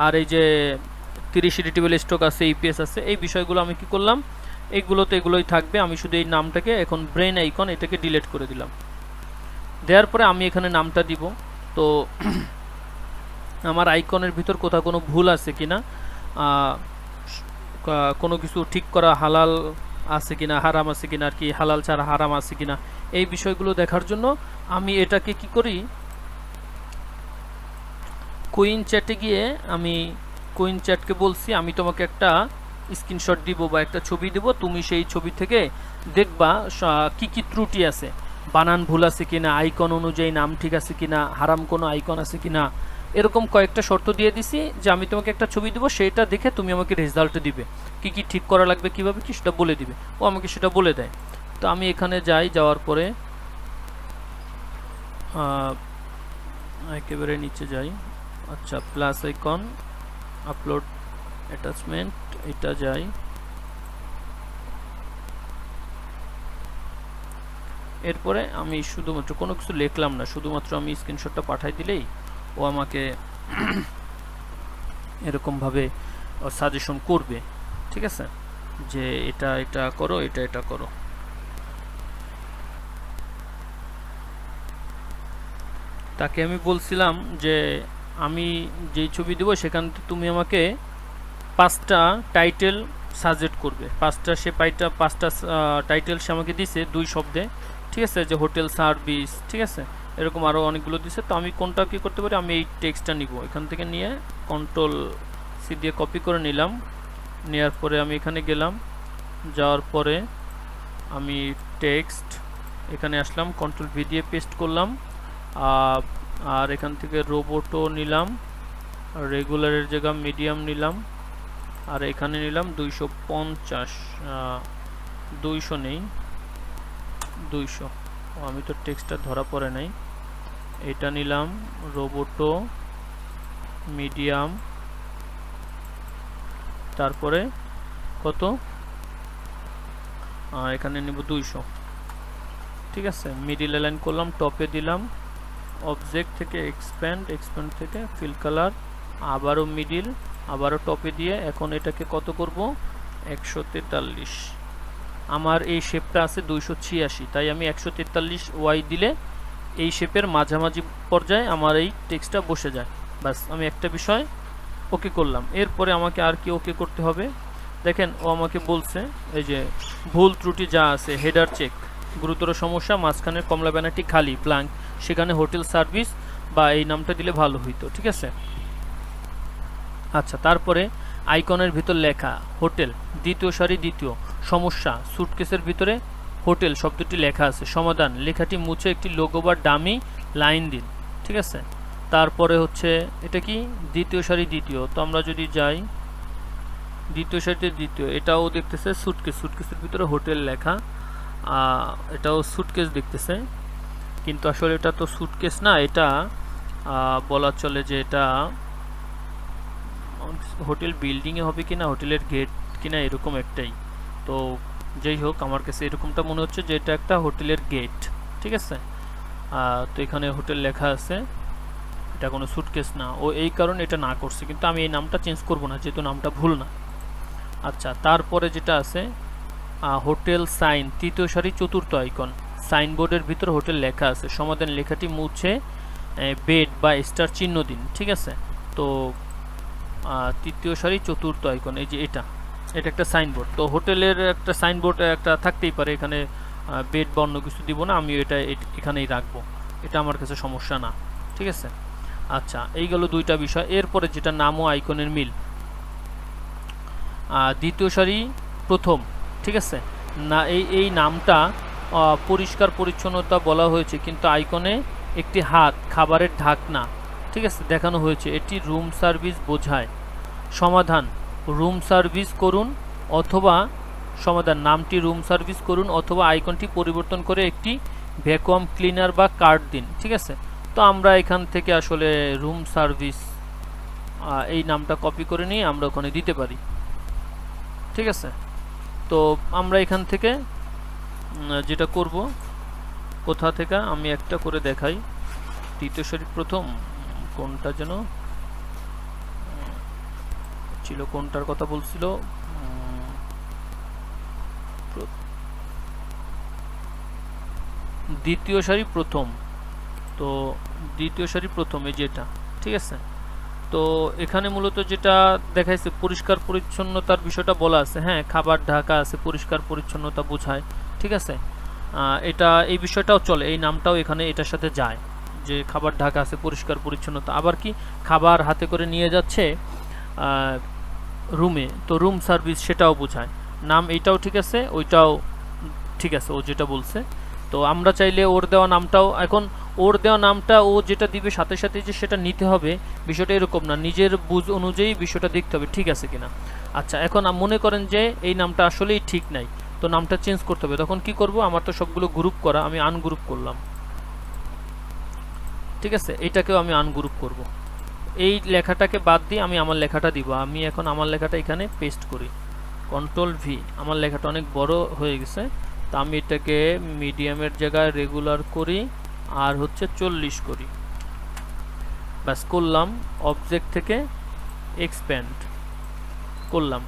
আর এই যে 30 রিটেবল স্টক আছে, EPS আছে, এই বিষয়গুলো আমি কি করলাম, এইগুলো তো এগুলোই থাকবে, আমি শুধু এই নামটাকে এখন ব্রেন আইকন এটাকে ডিলিট করে দিলাম। দেওয়ার পরে আমি এখানে নামটা দিব। তো আমার আইকনের ভিতর কোথাও কোনো ভুল আছে কিনা, কোনো কিছু ঠিক করা হালাল আছে কিনা, হারাম আছে কিনা, আর কি হালাল ছাড়া হারাম আছে কিনা, এই বিষয়গুলো দেখার জন্য আমি এটাকে কি করি, কুইন চ্যাটে গিয়ে আমি কুইন চ্যাটকে বলছি আমি তোমাকে একটা স্ক্রিনশট দিব বা একটা ছবি দেব, তুমি সেই ছবি থেকে দেখবা কি কি ত্রুটি আছে, বানান ভুল আছে কিনা, আইকন অনুযায়ী নাম ঠিক আছে কিনা, হারাম কোনো আইকন আছে কিনা, এরকম কয়েকটা শর্ত দিয়ে দিছি যে আমি তোমাকে একটা ছবি দেবো, সেটা দেখে তুমি আমাকে রেজাল্ট দিবে, কি কি ঠিক করা লাগবে, কিভাবে কি সেটা বলে দিবে, ও আমাকে সেটা বলে দেয়। তো আমি এখানে যাই, যাওয়ার পরে একেবারে নিচে যাই, আচ্ছা প্লাস আইকন, আপলোড অ্যাটাচমেন্ট, এটা যাই, এরপরে আমি শুধুমাত্র কোনো কিছু লিখলাম না, শুধুমাত্র আমি স্ক্রিনশটটা পাঠাই দিলেই ও আমাকে এরকমভাবে সাজেশন করবে, ঠিক আছে, যে এটা এটা করো, এটা এটা করো। তাকে আমি বলছিলাম যে আমি যেই ছবি দেবো সেখান থেকে তুমি আমাকে 5টা টাইটেল সাজেস্ট করবে, 5টা টাইটেল সে আমাকে দিছে 2 শব্দে, ঠিক আছে, যে হোটেল সার্ভিস, ঠিক আছে, এরকম আরও অনেকগুলো দিছে। তো আমি কোনটা কি করতে পারি, আমি এই টেক্সটটা নিব, এখান থেকে নিয়ে Ctrl+C দিয়ে কপি করে নিলাম, নেওয়ার পরে আমি এখানে গেলাম, যাওয়ার পরে আমি টেক্সট এখানে আসলাম, Ctrl+V দিয়ে পেস্ট করলাম, আর এখান থেকে রোবটও নিলাম, রেগুলারের জায়গা মিডিয়াম নিলাম, আর এখানে নিলাম 250, 200 নেই, 200, আমি তো টেক্সটটা ধরা পড়ে নাই, এটা নিলাম রোবটো মিডিয়াম, তারপরে কত, এখানে নিব 200, ঠিক আছে, মিডিল অ্যালাইন করলাম, টপে দিলাম, অবজেক্ট থেকে এক্সপ্যান্ড, এক্সপ্যান্ড থেকে ফিল কালার, আবারও মিডিল, আবারও টপে দিয়ে এখন এটাকে কত করব 143। আমার এই শেপটা আছে 286, তাই আমি 143 ওয়াই দিলে এই শেপের মাঝামাঝি পর্যায়ে আমার এই টেক্সটটা বসে যায়। বাস আমি একটা বিষয় ওকে করলাম। এরপরে আমাকে আর কি ওকে করতে হবে, দেখেন ও আমাকে বলছে এই যে ভুল ত্রুটি যা আছে, হেডার চেক, গুরুতর সমস্যা, মাঝখানের কমলা ব্যানারটি খালি ব্ল্যাঙ্ক, সেখানে হোটেল সার্ভিস বা এই নামটা দিলে ভালো হইতো। ঠিক আছে, আচ্ছা তারপরে আইকনের ভিতর লেখা হোটেল, দ্বিতীয় সারি দ্বিতীয়, সমস্যা, সুটকেসের ভিতরে হোটেল শব্দটি লেখা আছে, সমাধান, লেখাটি মুছে একটি লোগো বা ডামি লাইন দিন। ঠিক আছে, তারপরে হচ্ছে এটা কি দ্বিতীয় সারি দ্বিতীয়, তো আমরা যদি যাই দ্বিতীয় সারিতে দ্বিতীয়, এটাও দেখতেছে সুটকেস, সুটকেসের ভিতরে হোটেল লেখা, এটাও সুটকেস দেখতেছে, কিন্তু আসলে এটা তো সুটকেস না, এটা বলা চলে যে এটা হোটেল বিল্ডিংয়ে হবে কিনা, হোটেলের গেট কিনা, এরকম একটাই। তো যাই হোক, আমার কাছে এরকমটা মনে হচ্ছে যে এটা একটা হোটেলের গেট। ঠিক আছে, তো এখানে হোটেল লেখা আছে, এটা কোনো সুটকেস না, ও এই কারণে এটা না করছে, কিন্তু আমি এই নামটা চেঞ্জ করব না যেহেতু নামটা ভুল না। আচ্ছা তারপরে যেটা আছে হোটেল সাইন, তৃতীয় সারি চতুর্থ আইকন, সাইনবোর্ডের ভিতর হোটেল লেখা আছে, সমাধান, লেখাটি মুছে বেড বা স্টার চিহ্ন দিন। ঠিক আছে, তো তৃতীয় সারি চতুর্থ আইকন, এই যে এটা একটা সাইনবোর্ড, তো হোটেলের একটা সাইনবোর্ড একটা থাকতেই পারে, এখানে বেড বা অন্য কিছু দিব না, আমি এটা এখানেই রাখবো, এটা আমার কাছে সমস্যা না। ঠিক আছে, আচ্ছা এই গেল দুইটা বিষয়। এরপরে যেটা নাম ও আইকনের মিল, দ্বিতীয় সারি প্রথম। ঠিক আছে, না এই নামটা পরিষ্কার পরিচ্ছন্নতা বলা হয়েছে, কিন্তু আইকনে একটি হাত, খাবারের ঢাকনা, ঠিক আছে দেখানো হয়েছে, এটি রুম সার্ভিস বোঝায়। সমাধান, রুম সার্ভিস করুন অথবা সমাধান, নামটি রুম সার্ভিস করুন অথবা আইকনটি পরিবর্তন করে একটি ভ্যাকুয়াম ক্লিনার বা কার্ড দিন। ঠিক আছে, তো আমরা এখান থেকে আসলে রুম সার্ভিস এই নামটা কপি করে নিয়ে আমরা ওখানে দিতে পারি। ঠিক আছে, তো আমরা এখান থেকে যেটা করব, কোথা থেকে আমি একটা করে দেখাই, তৃতীয় সারি প্রথম, কোনটা যেন ছিল, কোনটার কথা বলছিল, দ্বিতীয় সারি প্রথম, তো দ্বিতীয় সারি প্রথমে যেটা। ঠিক আছে, তো এখানে মূলত যেটা দেখাইছে পরিষ্কার পরিচ্ছন্নতার বিষয়টা বলা আছে, হ্যাঁ খাবার ঢাকা আছে, পরিষ্কার পরিচ্ছন্নতা বোঝায়। ঠিক আছে, এটা এই বিষয়টাও চলে, এই নামটাও এখানে এটার সাথে যায়, যে খাবার ঢাকা আছে, পরিষ্কার পরিচ্ছন্নতা, আবার কি খাবার হাতে করে নিয়ে যাচ্ছে রুমে, তো রুম সার্ভিস সেটাও বোঝায়। নাম এইটাও ঠিক আছে, ওইটাও ঠিক আছে, ও যেটা বলছে। তো আমরা চাইলে ওর দেওয়া নামটাও, এখন ওর দেওয়া নামটা ও যেটা দিবে সাথে সাথে যে সেটা নিতে হবে, বিষয়টা এরকম না, নিজের বুঝ অনুযায়ী বিষয়টা দেখতে হবে ঠিক আছে কিনা। আচ্ছা এখন মনে করেন যে এই নামটা আসলেই ঠিক নাই, তো নামটা চেঞ্জ করতে হবে, তখন কি করব, আমার তো সবগুলো গ্রুপ করা, আমি আনগ্রুপ করলাম। ঠিক আছে, এইটাকেও আমি আনগ্রুপ করব, এই লেখাটাকে বাদ দিয়ে আমি আমার লেখাটা দিব। আমি এখন আমার লেখাটা এখানে পেস্ট করি, কন্ট্রোল ভি, আমার লেখাটা অনেক বড় হয়ে গেছে, তো আমি এটাকে মিডিয়ামের জায়গায় রেগুলার করি আর হচ্ছে 40 করি, ব্যাস করলাম। অবজেক্ট থেকে এক্সপ্যান্ড করলাম,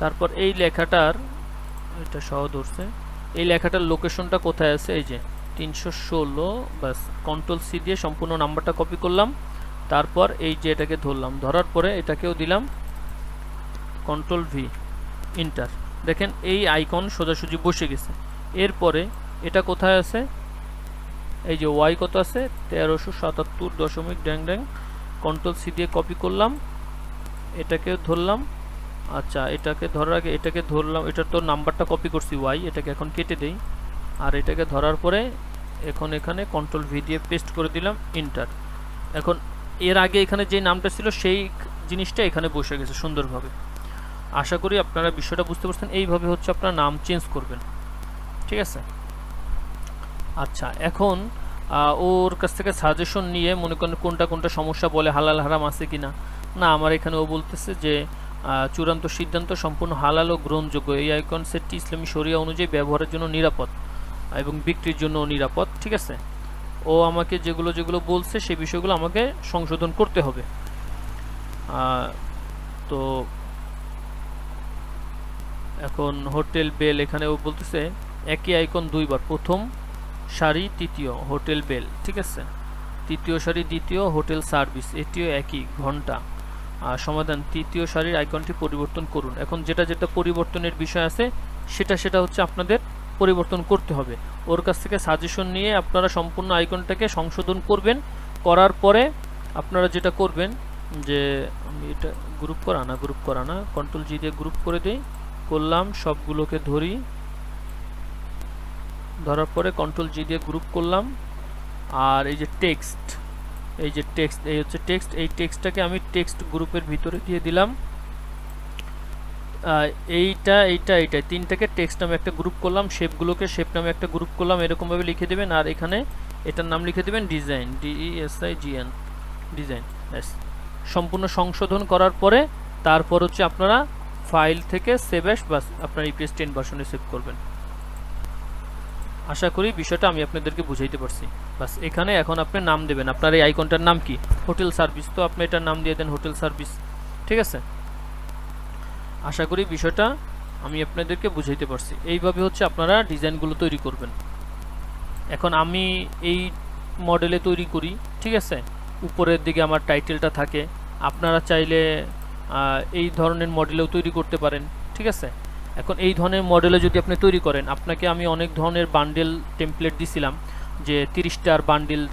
তারপর এই লেখাটার, এটা সহ ধরছে, এই লেখাটার লোকেশনটা কোথায় আছে, এই যে 316, ব্যাস কন্ট্রোল সি দিয়ে সম্পূর্ণ নাম্বারটা কপি করলাম, তারপর এই যে এটাকে ধরলাম, ধরার পরে এটাকেও দিলাম কন্ট্রোল ভি, ইন্টার, দেখেন এই আইকন সোজাসুজি বসে গেছে। এরপরে এটা কোথায় আছে, এই যে ওয়াই কত আছে 1377 দশমিক ড্যাং ড্যাং, কন্ট্রোল সি দিয়ে কপি করলাম, এটাকে ধরলাম। আচ্ছা এটাকে ধরার আগে এটাকে ধরলাম, এটার তো নাম্বারটা কপি করছি ওয়াই, এটাকে এখন কেটে দেই, আর এটাকে ধরার পরে এখন এখানে কন্ট্রোল ভি দিয়ে পেস্ট করে দিলাম, ইন্টার। এখন এর আগে এখানে যে নামটা ছিল সেই জিনিসটা এখানে বসে গেছে সুন্দরভাবে। আশা করি আপনারা বিষয়টা বুঝতে পারছেন, এইভাবে হচ্ছে আপনারা নাম চেঞ্জ করবেন। ঠিক আছে, আচ্ছা এখন ওর কাছ থেকে সাজেশন নিয়ে মনে করেন কোনটা কোনটা সমস্যা বলে, হালাল হারাম আছে কিনা, না আমার এখানে ও বলতেছে যে চূড়ান্ত সিদ্ধান্ত সম্পূর্ণ হালাল ও গ্রহণযোগ্য, এই আইকন সেটটি ইসলামী শরিয়া অনুযায়ী ব্যবহারের জন্য নিরাপদ। এবং বিক্রির জন্য নিরাপদ। ঠিক আছে, ও আমাকে যেগুলো যেগুলো বলছে সেই বিষয়গুলো আমাকে সংশোধন করতে হবে। তো এখন হোটেল বেল, এখানে ও বলতেছে একই আইকন দুইবার, প্রথম সারি তৃতীয় হোটেল বেল। ঠিক আছে, তৃতীয় সারি দ্বিতীয় হোটেল সার্ভিস, এটিও একই ঘন্টা। সমাধান, তৃতীয় সারির আইকনটি পরিবর্তন করুন। এখন যেটা যেটা পরিবর্তনের বিষয় আছে সেটা হচ্ছে আপনাদের পরিবর্তন করতে হবে। ওর কাছ থেকে সাজেশন নিয়ে আপনারা সম্পূর্ণ আইকনটাকে সংশোধন করবেন। করার পরে আপনারা যেটা করবেন যে, আমি এটা গ্রুপ করা না, কন্ট্রোল জি দিয়ে গ্রুপ করে দেই, করলাম, সবগুলোকে ধরি, ধরার পরে কন্ট্রোল জি দিয়ে গ্রুপ করলাম। আর এই যে টেক্সট, এই হচ্ছে টেক্সট, এই টেক্সটটাকে আমি টেক্সট গ্রুপের ভিতরে দিয়ে দিলাম। এইটা তিনটাকে টেক্সট নামে একটা গ্রুপ করলাম, শেপগুলোকে শেপ নামে একটা গ্রুপ করলাম, এরকমভাবে লিখে দেবেন। আর এখানে এটার নাম লিখে দেবেন ডিজাইন, DESIGN, ডিজাইন। সম্পূর্ণ সংশোধন করার পরে তারপর হচ্ছে আপনারা ফাইল থেকে সেভ অ্যাস, বাস আপনার EPS 10 ভার্সনে সেভ করবেন। আশা করি বিষয়টা আমি আপনাদেরকে বুঝাইতে পারছি। বাস এখানে এখন আপনি নাম দেবেন, আপনার এই আইকনটার নাম কি, হোটেল সার্ভিস, তো আপনি এটার নাম দিয়ে দেন হোটেল সার্ভিস। ঠিক আছে, আশা করি বিষয়টা আমি আপনাদেরকে বুঝাইতে পারছি। এইভাবে হচ্ছে আপনারা ডিজাইনগুলো তৈরি করবেন। এখন আমি এই মডেলে তৈরি করি। ঠিক আছে, উপরের দিকে আমার টাইটেলটা থাকে, আপনারা চাইলে এই ধরনের মডেলেও তৈরি করতে পারেন। ঠিক আছে, এখন এই ধরনের মডেলে যদি আপনি তৈরি করেন, আপনাকে আমি অনেক ধরনের বান্ডেল টেমপ্লেট দিছিলাম, যে 30টার বান্ডেল,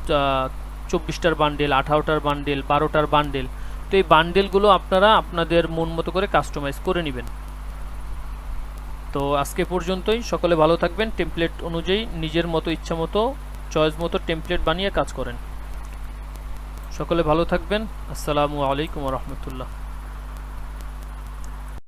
24টার বান্ডেল, 18টার বান্ডেল, 12টার বান্ডেল। তো এই বান্ডেলগুলো আপনারা আপনাদের মন মতো করে কাস্টমাইজ করে নেবেন। তো আজকে পর্যন্তই, সকলে ভালো থাকবেন। টেমপ্লেট অনুযায়ী নিজের মতো ইচ্ছা মতো চয়েস মতো টেমপ্লেট বানিয়ে কাজ করেন। সকলে ভালো থাকবেন। আসসালামু আলাইকুম ওয়া রাহমাতুল্লাহ।